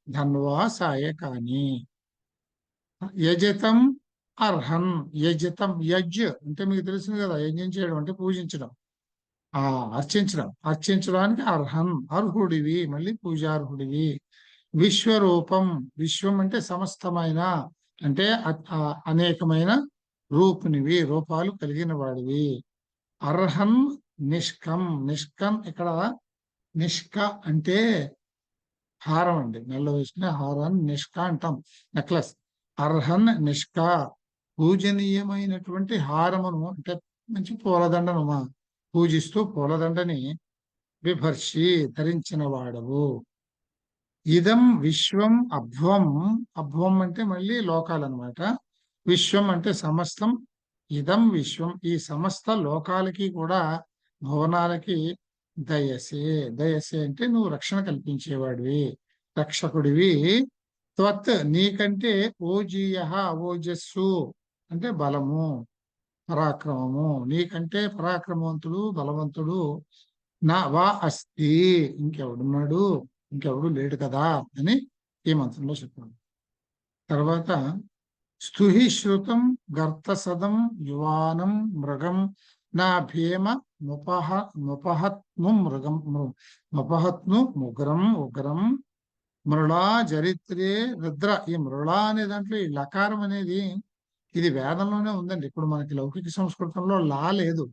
ధన్వా సాయకాని. యజతం అర్హన్, యజతం యజ్ అంటే మీకు తెలిసింది కదా, యజ్ఞం చేయడం అంటే పూజించడం, అర్చించడానికి అర్హన్ అర్హుడివి, మళ్ళీ పూజార్హుడివి. విశ్వరూపం, విశ్వం అంటే సమస్తమైన అంటే అనేకమైన రూపునివి, రూపాలు కలిగిన వాడివి. అర్హన్ నిష్కం, నిష్కం ఇక్కడ నిష్క అంటే హారం అండి, మెల్ల వేసుకునే హారాన్ని నిష్క అంటాం, నెక్లెస్. అర్హన్ నిష్క పూజనీయమైనటువంటి హారమును అంటే మంచి పూలదండను పూజిస్తూ పూలదండని బిభర్షి ధరించిన వాడవు. ఇదం విశ్వం అభ్వం, అభ్వం అంటే మళ్ళీ లోకాలన్నమాట, విశ్వం అంటే సమస్తం, ఇదం విశ్వం ఈ సమస్త లోకాలకి కూడా భువనాలకి దయసే, దయసే అంటే నువ్వు రక్షణ కల్పించేవాడివి, రక్షకుడివి. త్వత్ నీకంటే ఓజీయ, ఓజస్సు అంటే బలము పరాక్రమము, నీకంటే పరాక్రమవంతుడు బలవంతుడు నా వా అస్తి ఇంకెవడున్నాడు, ఇంకెవడు లేడు కదా అని ఈ మంత్రంలో చెప్పాడు. తర్వాత స్తుహి శ్రుతం గర్తసదం యువానం మృగం నా భీమ ముపహత్ను మృగం ముపహత్ను ముగ్రం ఉగ్రం మృళా చరిత్రే రుద్ర. ఈ మృళా అనే దాంట్లో ఈ లకారం అనేది ఇది వేదంలోనే ఉందండి. ఇప్పుడు మనకి లౌకిక సంస్కృతంలో లా లేదు,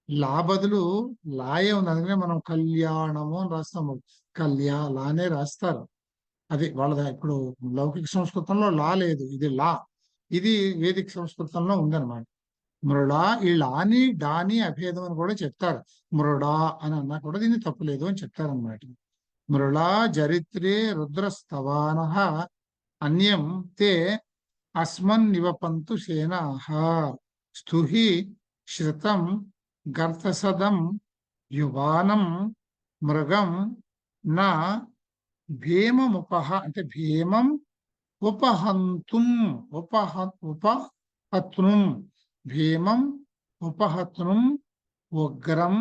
లా బదులు లాయే ఉంది. అందుకనే మనం కళ్యాణము అని రాస్తాము, లానే రాస్తారు. అది వాళ్ళ ఇప్పుడు లౌకిక సంస్కృతంలో లా లేదు, ఇది లా, ఇది వేదిక సంస్కృతంలో ఉందన్నమాట. మృడా, ఈ లాని డాని అభేదం అని కూడా చెప్తారు. మృడా అని అన్నా కూడా దీన్ని తప్పులేదు అని చెప్తారనమాట. మృళా చరిత్రే రుద్రస్తవాన అన్యం తే అస్మన్ నివపంతు సేనాహ స్తుహి శ్రుతం గర్తసదం యువానం మృగం నా భీమముపహ అంటే భీమం ఉపహంతుం ఉపహత్నుం భీమం ఉపహత్నుం ఉగ్రం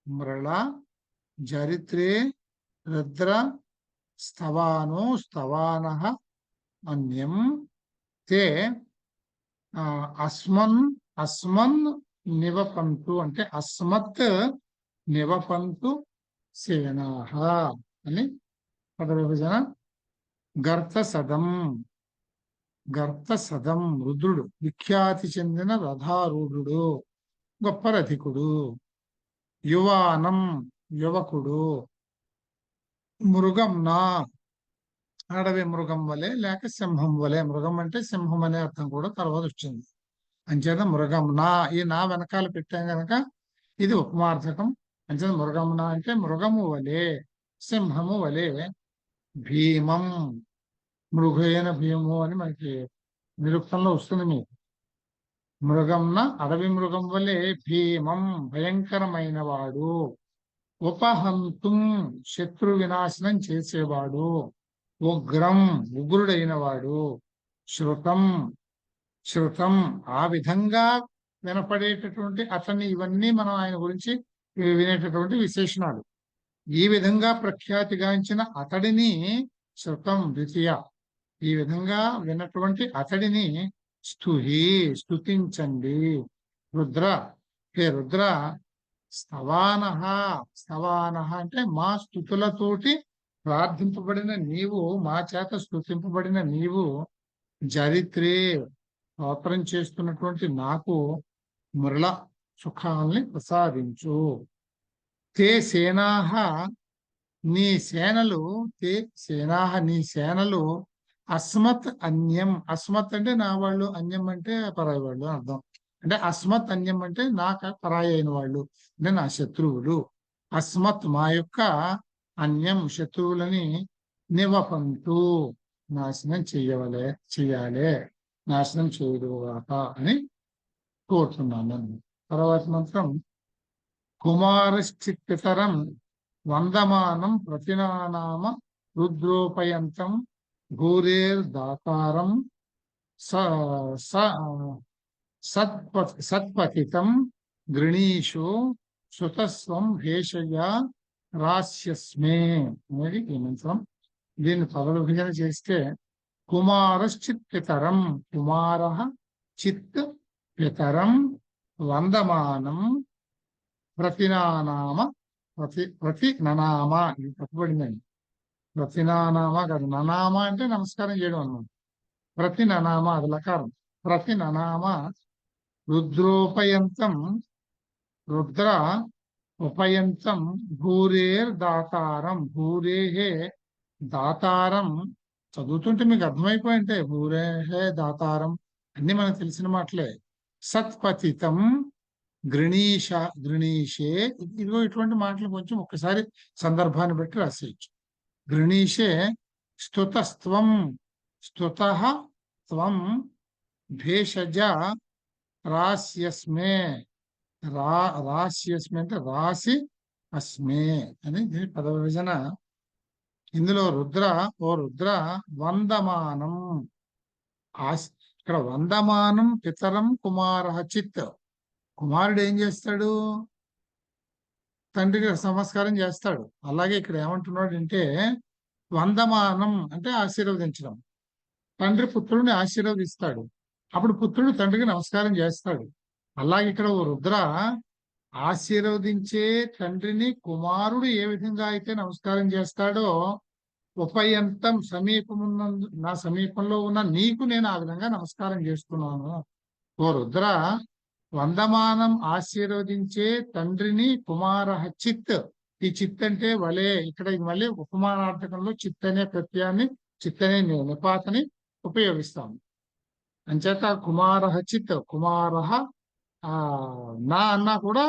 మృళ చరిత్రే రుద్ర స్తవానో స్తవానః అన్యం తే అస్మన్ నివపంతు అంటే అస్మత్ నివపంతు సేనాహ అని పద విభజన. గర్తసదం, గర్తసదం రుద్రుడు, విఖ్యాతి చెందిన రథారూఢుడు, గొప్ప రథికుడు. యువానం యువకుడు. మృగం నా అడవి మృగం వలె లేక సింహం వలె, మృగం అంటే సింహం అనే అర్థం కూడా తర్వాత వచ్చింది. అంచేత మృగం నా, ఈ నా వెనకాల పెట్టాం గనక ఇది ఉపమార్థకం. అంచేత మృగం నా అంటే మృగము వలె, సింహము వలె. భీమం, మృగైన భీము అని మనకి నిరుక్తంలో వస్తుంది మీకు. మృగంన అడవి మృగం వలె భీమం భయంకరమైన వాడు. ఉపహంతుం శత్రు వినాశనం చేసేవాడు. ఉగ్రం ఉగ్రుడైన వాడు. శృతం శృతం ఆ విధంగా వినపడేటటువంటి అతన్ని, ఇవన్నీ మనం ఆయన గురించి వినేటటువంటి విశేషణాలు. ఈ విధంగా ప్రఖ్యాతిగాంచిన అతడిని శృతం ద్వితీయ, ఈ విధంగా విన్నటువంటి అతడిని స్తుహి స్తుతించండి. రుద్ర, హే రుద్ర, స్తవానః, స్తవానః అంటే మా స్తుతులతోటి ప్రార్థింపబడిన నీవు, మా చేత స్తుతింపబడిన నీవు, జరిత్రే స్తోత్రం చేస్తున్నటువంటి నాకు మరల సుఖాల్ని ప్రసాదించు. తే సేనాహ, నీ సేనలు, తే సేనాహ నీ సేనలు, అస్మత్ అన్యం, అస్మత్ అంటే నా వాళ్ళు, అన్యం అంటే పరాయి వాళ్ళు అని అర్థం. అంటే అస్మత్ అన్యం అంటే నాకు పరాయి అయిన వాళ్ళు, అంటే నా శత్రువులు. అస్మత్ మా యొక్క, అన్యం శత్రువులని, నివపంతు నాశనం చెయ్యాలి, నాశనం చేయదుగాక అని కోరుతున్నాను. తర్వాత మంత్రం, కుమారశ్చిత్పితరం వందమానం ప్రతినానామ రుద్రోపయంతం భూరేర్దాతారం సత్పతితం గృణీషు సుతస్వం భేషయ రాస్యస్మే అనేది ఈ మంత్రం. దీన్ని పదవిభజన చేస్తే కుమారశ్చిత్ పితరం, కుమార చిత్ పితరం వందమానం ప్రతినానామ, ప్రతి ననామ, ఇది తప్పబడిందండి. ప్రతినానామ కాదు, ననామ అంటే నమస్కారం చేయడం అన్నమాట. ప్రతి ననామ అది లకారం. ప్రతి ననామ రుద్రోపయంతం, రుద్ర ఉపయంతం భూరేర్ దాతారం, భూరేహే దాతారం. చదువుతుంటే మీకు అర్థమైపోయింటే భూరేహే దాతారం అన్ని మనకు తెలిసిన మాటలే. సత్పతితం గృణీష, గృణీషే, ఇదిగో ఇటువంటి మాటలు కొంచెం ఒక్కసారి సందర్భాన్ని బట్టి రాసేయచ్చు. గృణీషే స్తుతస్త్వం, స్తుత త్వం భేషజ రాస్యస్మే, రాస్యస్మే అంటే రాసి అస్మే అని దీని పదవిభజన. ఇందులో రుద్ర, ఓ రుద్ర, వందమానం, ఇక్కడ వందమానం పితరం కుమార చిత్, కుమారుడు ఏం చేస్తాడు, తండ్రికి నమస్కారం చేస్తాడు. అలాగే ఇక్కడ ఏమంటున్నాడు అంటే వందమానం అంటే ఆశీర్వదించడం. తండ్రి పుత్రుడిని ఆశీర్వదిస్తాడు, అప్పుడు పుత్రుడు తండ్రికి నమస్కారం చేస్తాడు. అలాగే ఇక్కడ ఓ రుద్ర, ఆశీర్వదించే తండ్రిని కుమారుడు ఏ విధంగా అయితే నమస్కారం చేస్తాడో, ఉపయంతం సమీపమున్నందు, నా సమీపంలో ఉన్న నీకు నేను ఆ విధంగా నమస్కారం చేస్తున్నాను. ఓ రుద్ర, వందమానం ఆశీర్వదించే తండ్రిని కుమార చిత్, ఈ చిత్ అంటే వలే, ఇక్కడ మళ్ళీ ఉపమానార్థకంలో చిత్ అనే ప్రత్యయాన్ని, చిత్ అనే నిపాతని ఉపయోగిస్తాము. అంచేత కుమార చిత్, కుమార నా అన్నా కూడా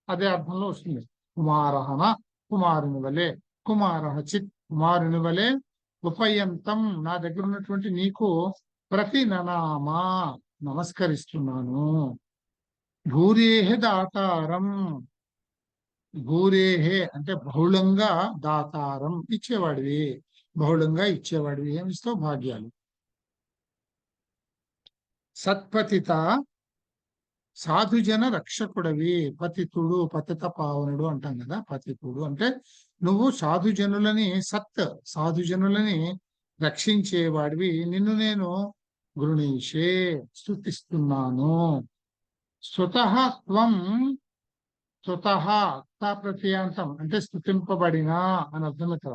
అదే అర్థంలో వస్తుంది. కుమారహన, కుమారుని వలె, కుమార చిత్ కుమారుని వలె, ఉపయంతం నా దగ్గర ఉన్నటువంటి నీకు ప్రతి ననామా నమస్కరిస్తున్నాను. భూరేహే దాతారం, భూరేహే అంటే బహుళంగా, దాతారం ఇచ్చేవాడివి, బహుళంగా ఇచ్చేవాడివి, ఏమిస్తావు భాగ్యాలు. సత్పతిత సాధుజన రక్షకుడవి, పతితుడు, పతిత పావనుడు అంటాం కదా. పతితుడు అంటే నువ్వు సాధుజనులని, సాధుజనులని రక్షించేవాడివి, నిన్ను నేను గృణీషే స్తుతిస్తున్నాను. స్వతః త్వం, స్వతః ప్రత్యాంతం అంటే స్తుతింపబడిన అని అర్థం ఇక్కడ,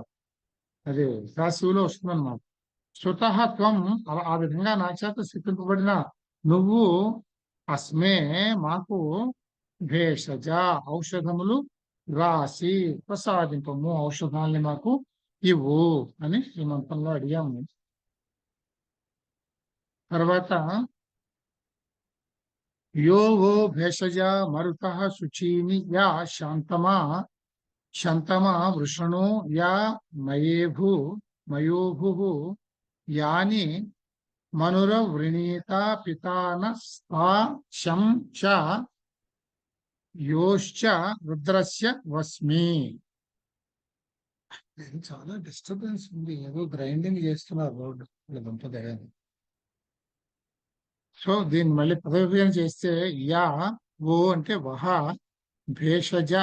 అదే శాస్త్రులో వస్తుందన్నమాట. స్వతః త్వం ఆ విధంగా నా చేత స్థితింపబడిన నువ్వు, అస్మే మాకు, భేషజ ఔషధములు రాసి ప్రసాదింపము, ఔషధాలని మాకు ఇవ్వు అని ఈ మంత్రంలో అడిగాము. తర్వాత యో వో భేషజ మరుత శుచీని యా శాంతమా, శాంతమా వృషణో యా మయేభు, మయోభు యాని మనురవృణీత పితాన స్థా శం చ యోశ్చ రుద్రస్య వస్మి. చాలా డిస్టర్బెన్స్ ఉంది, ఏదో గ్రైండింగ్ చేస్తున్నారు రోడ్డు. సో దీన్ని మళ్ళీ పదవిభజన చేస్తే యా ఓ అంటే వహ, భేషజ,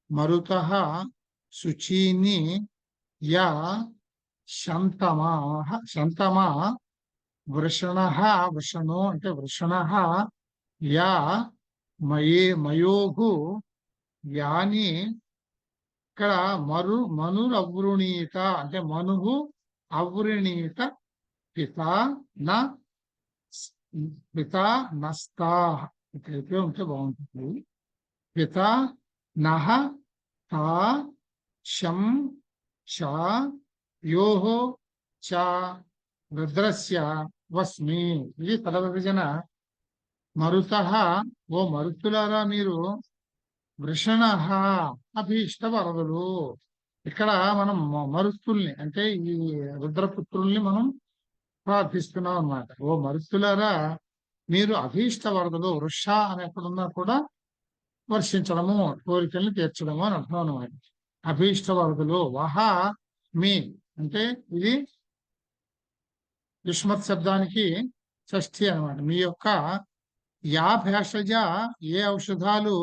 మరుత, శుచీని, యా శంతమా, శంతమా, వృషణ, వృషణో అంటే వృషణ, యా మయోగు, యాని. ఇక్కడ మనురవృణీత అంటే మనువు అవృణీత, పిత న పిత నస్తా ఇట్లయితే ఉంటే బాగుంటుంది. పిత నహ తా శం చ యోహో చ రుద్రస్య వస్మి. ఇది పద విభజన. మరుత, ఓ మరుతులారా మీరు, వృషణ అభీష్ట వరదులు. ఇక్కడ మనం మరుతుల్ని అంటే ఈ రుద్రపుత్రుల్ని మనం ప్రార్థిస్తున్నాం అన్నమాట. ఓ మరుతులారా మీరు అభీష్ట వరదలు, వృష అని ఎక్కడున్నా కూడా వర్షించడము, కోరికల్ని తీర్చడము అని అర్థం అన్నమాట. అభీష్ట వరదలు. వహ మీ అంటే ఇది యుష్మత్ శబ్దానికి షష్ఠి అన్నమాట. మీ యొక్క యా భేషజ ఏ ఔషధాలు,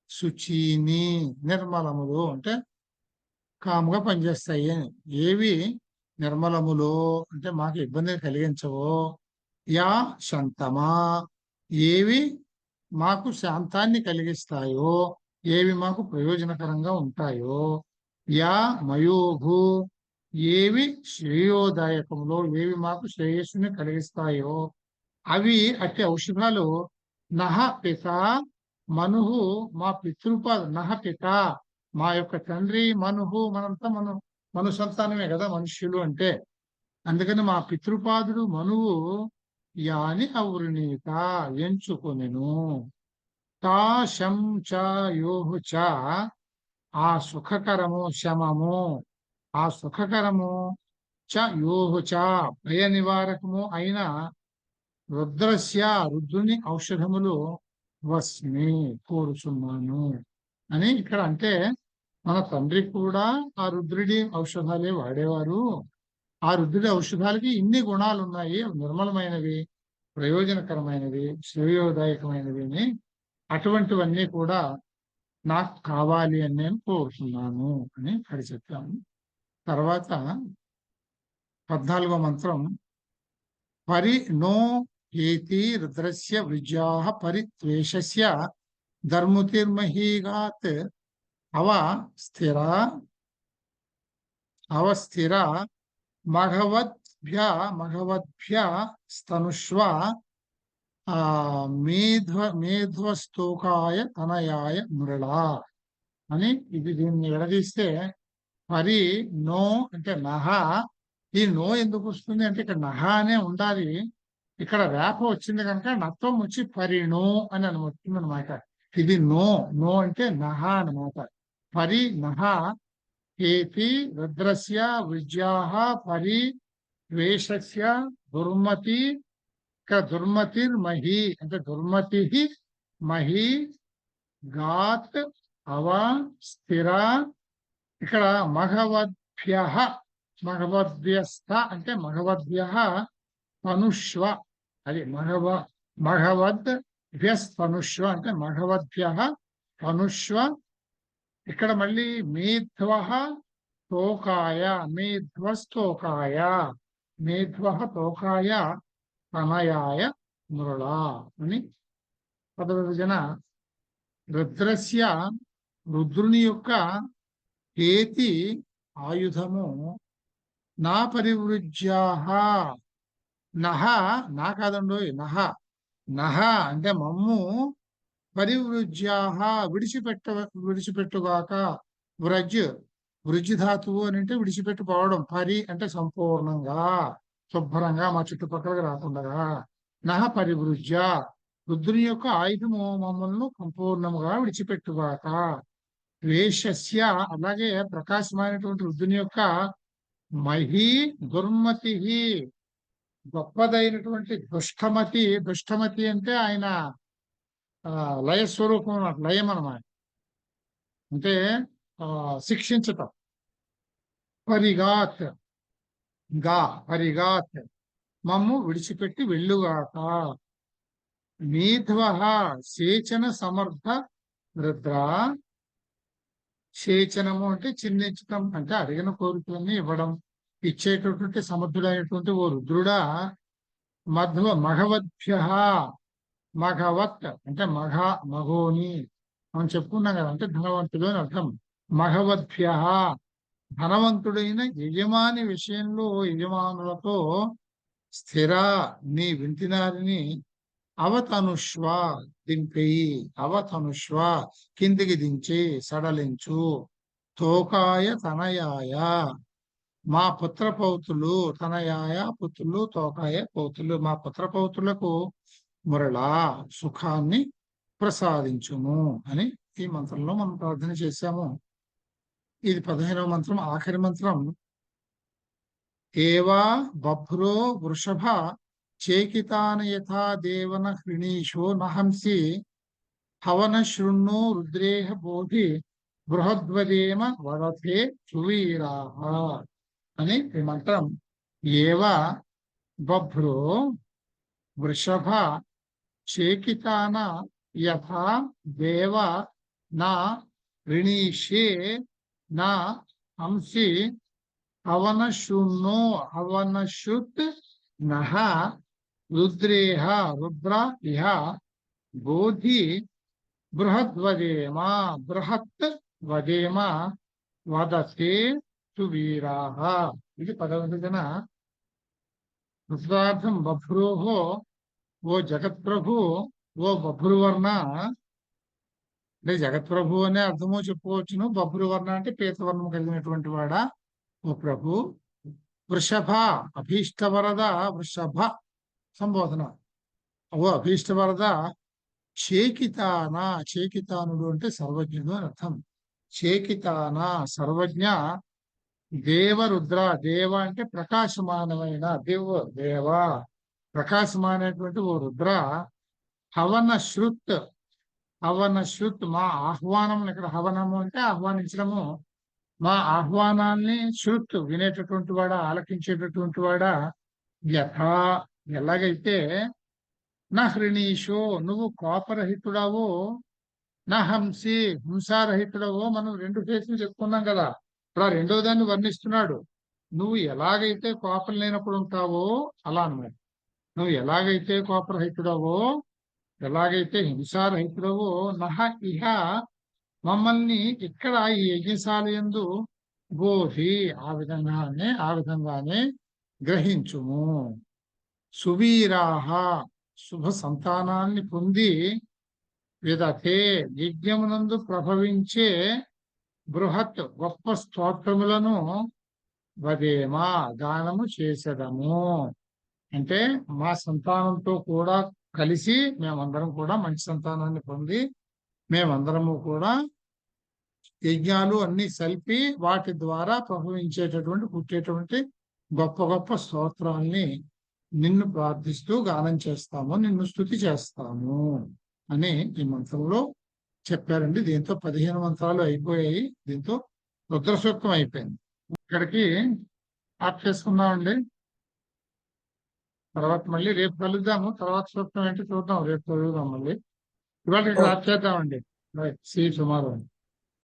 శుచీని నిర్మలములు అంటే కాముగా పనిచేస్తాయి. ఏవి నిర్మలములో అంటే మాకు ఇబ్బందిని కలిగించవో, యా శాంతమా ఏవి మాకు శాంతాన్ని కలిగిస్తాయో, ఏవి మాకు ప్రయోజనకరంగా ఉంటాయో, యా మయోభు ఏవి శ్రేయోదాయకంలో ఏవి మాకు శ్రేయస్సుని కలిగిస్తాయో అవి అట్టి ఔషధాలు. నహ పిత మనుహు మా పితృప, నహ పిత మా యొక్క తండ్రి, మనుహు మనంతా మను సంతానమే కదా మనుష్యులు అంటే. అందుకని మా పితృపాదుడు మనువు యాని అవృణీత ఎంచుకొనెను. తా శం చ యోహు చ ఆ సుఖకరము, శమము ఆ సుఖకరము, చ యోహు చ భయ నివారకము అయిన రుద్రస్య రుద్రుని ఔషధములు వస్మి కోరుచున్నాను అని ఇక్కడ. అంటే మన తండ్రి కూడా ఆ రుద్రుడి ఔషధాలే వాడేవారు. ఆ రుద్రుడి ఔషధాలకి ఇన్ని గుణాలు ఉన్నాయి, నిర్మలమైనవి, ప్రయోజనకరమైనవి, శ్రేయోదాయకమైనవి అని. అటువంటివన్నీ కూడా నాకు కావాలి అని నేను కోరుతున్నాను అని ఇక్కడ చెప్పాము. తర్వాత 14వ మంత్రం. పరి నో ఏతి రుద్రస్య విద్యాః పరిత్వేషస్య ధర్ముతిర్మహీగాత్ అవస్థిర మఘవద్భ్య స్తనుష్వ మేధ్వస్తోకాయ తనయాయ మృళా అని. ఇది దీన్ని ఎడదీస్తే పరి నో అంటే నహ. ఈ నో ఎందుకు వస్తుంది అంటే ఇక్కడ నహ అనే ఉండాలి, ఇక్కడ వేప వచ్చింది కనుక నత్వం వచ్చి పరిణో అని వస్తుంది అనమాట. ఇది నో, నో అంటే నహ అనమాట. పరి నహ ఏతి రుద్రస్య విద్యాః పరివేషస్య దుర్మతి. ఇక్కడ దుర్మతిర్మహి అంటే దుర్మతి మహి గాత్ అవ స్థిర. ఇక్కడ మఘవద్భ్య, మఘవద్భ్యస్థ అంటే మఘవద్భ్య తనుష్వ. అది మఘవద్ భ్యస్తనుష్వ అంటే మఘవద్భ్య తనుష్వ. ఇక్కడ మళ్ళీ మేధ్వ తోకాయ, మేధ్వస్తోకాయ, మేధ్వ తోకాయ తనయాయ మృళా అని పద విభజన. రుద్రస్య రుద్రుని యొక్క ఏతి ఆయుధము, నా పరివృజ్యాః నహ నా కాదండోయ్ నహ. నహ అంటే మమ్ము పరివృజ్యాః విడిచిపెట్టుగాక. వృజ్ ధాతువు అని అంటే విడిచిపెట్టుకోవడం. పరి అంటే సంపూర్ణంగా శుభ్రంగా మా చుట్టుపక్కలకు రాకుండా. నహ పరివృజ్య రుద్రుని యొక్క ఆయుధము మమ్మల్ని సంపూర్ణముగా విడిచిపెట్టుగాక. ద్వేషస్య అలాగే ప్రకాశమైనటువంటి రుద్రుని యొక్క మహి దుర్మతి గొప్పదైనటువంటి దుష్టమతి. దుష్టమతి అంటే ఆయన లయస్వరూపం, లయం అన్నమాట, అంటే శిక్షించటం. పరిగాత్ పరిగాత్ మమ్ము విడిచిపెట్టి వెళ్ళుగాక. మీధ్వ సేచన సమర్థ రుద్ర. సేచనము అంటే చిందించటం, అంటే అడిగిన కోరికలన్నీ ఇవ్వడం, ఇచ్చేటటువంటి సమర్థుడైనటువంటి ఓ రుద్రుడా. మఘవద్భ్య, మఘవత్ అంటే మఘోని మనం చెప్పుకున్నాం కదా, అంటే ధనవంతుడు అని అర్థం. మఘవద్భ్య, ధనవంతుడైన యజమాని విషయంలో యజమానులతో స్థిర, నీ వింటినారిని అవతనుష్వ, దింపేయి. అవతనుష్వ, కిందికి దించి సడలించు. తోకాయ తనయాయ, మా పుత్రపౌతులు. తనయాయ పుత్రులు, తోకాయ పౌతులు. మా పుత్రపౌతులకు మురళా సుఖాన్ని ప్రసాదించుము అని ఈ మంత్రంలో మనం ప్రార్థన చేశాము. ఇది 15వ మంత్రం, ఆఖరి మంత్రం. ఏవా బభ్రో వృషభ చేకితాన యథా దేవన హృణీషో నహంసి హవన శృణ్ణు రుద్రేహ బోధి బృహద్వదేమ వదతే సువీరాహ అని ఈ మంత్రం. ఏవా బభ్రో వృషభ చేకితాన యథా దేవ నా ऋणीषे నా హంసి అవనశున్నో అవనశుత్ నహ రుద్రేహ రుద్ర ఇహ బోధి బృహద్వదేమ బృహత్ వదేమ వదతే సువీరాహ. ఇది 10వ రుద్రార్థం. బభ్రోహో, ఓ జగత్ప్రభు, ఓ బభ్రువర్ణ. అంటే జగత్ప్రభు అనే అర్థమో చెప్పుకోవచ్చును. బభ్రువర్ణ అంటే పీతవర్ణం కలిగినటువంటి వాడా ఓ ప్రభు. వృషభ, అభీష్టవరద. వృషభ సంబోధన. ఓ అభీష్టవరద. చేకితాన, చేకితానుడు అంటే సర్వజ్ఞుడు అని అర్థం. చేకితాన సర్వజ్ఞ. దేవరుద్ర, దేవ అంటే ప్రకాశమానమైన దేవ, ప్రకాశమానటువంటి ఓ రుద్ర. హవన శృత్, హవన శృత్ మా ఆహ్వానం. ఇక్కడ హవనము అంటే ఆహ్వానించడము. మా ఆహ్వానాన్ని శృత్ వినేటటువంటి వాడా, ఆలకించేటటువంటి వాడా. యథా ఎలాగైతే నా హృణీషో నువ్వు కోపరహితుడవో, నా హంసి హింసారహితుడవో. మనం 2 కేసులు చెప్పుకున్నాం కదా, ఇప్పుడు 2వ దాన్ని వర్ణిస్తున్నాడు. నువ్వు ఎలాగైతే కోపం లేనప్పుడు ఉంటావో అలా అన్నాడు. నువ్వు ఎలాగైతే కోపరహితుడవో, ఎలాగైతే హింసారహితుడవో, నహ ఇహ మమ్మల్ని ఇక్కడ ఈ యజ్ఞశాల యందు బోధి, ఆ విధంగానే గ్రహించుము. సువీరాహ శుభ సంతానాన్ని పొంది, విదతే యజ్ఞమునందు ప్రభవించే బృహత్ గొప్ప స్తోత్రములను వదేమా గానము చేసేదము. అంటే మా సంతానంతో కూడా కలిసి మేమందరం కూడా మంచి సంతానాన్ని పొంది, మేమందరము కూడా యజ్ఞాలు అన్ని సల్పి వాటి ద్వారా ప్రభవించేటటువంటి పుట్టేటువంటి గొప్ప గొప్ప స్తోత్రాల్ని నిన్ను ప్రార్థిస్తూ గానం చేస్తాము, నిన్ను స్తుతి చేస్తాము అని ఈ మంత్రంలో చెప్పారండి. దీంతో 15 మంత్రాలు అయిపోయాయి. దీంతో రుద్ర సూక్తం అయిపోయింది. ఇక్కడికి ఆప్ చేసుకున్నామండి. తర్వాత మళ్ళీ రేపు కలుద్దాము. తర్వాత సూక్తం ఏంటి చూద్దాం, రేపు చదువుదాం. మళ్ళీ ఇవాళ ఇక్కడ ఆప్ చేద్దామండి. Right, see tomorrow.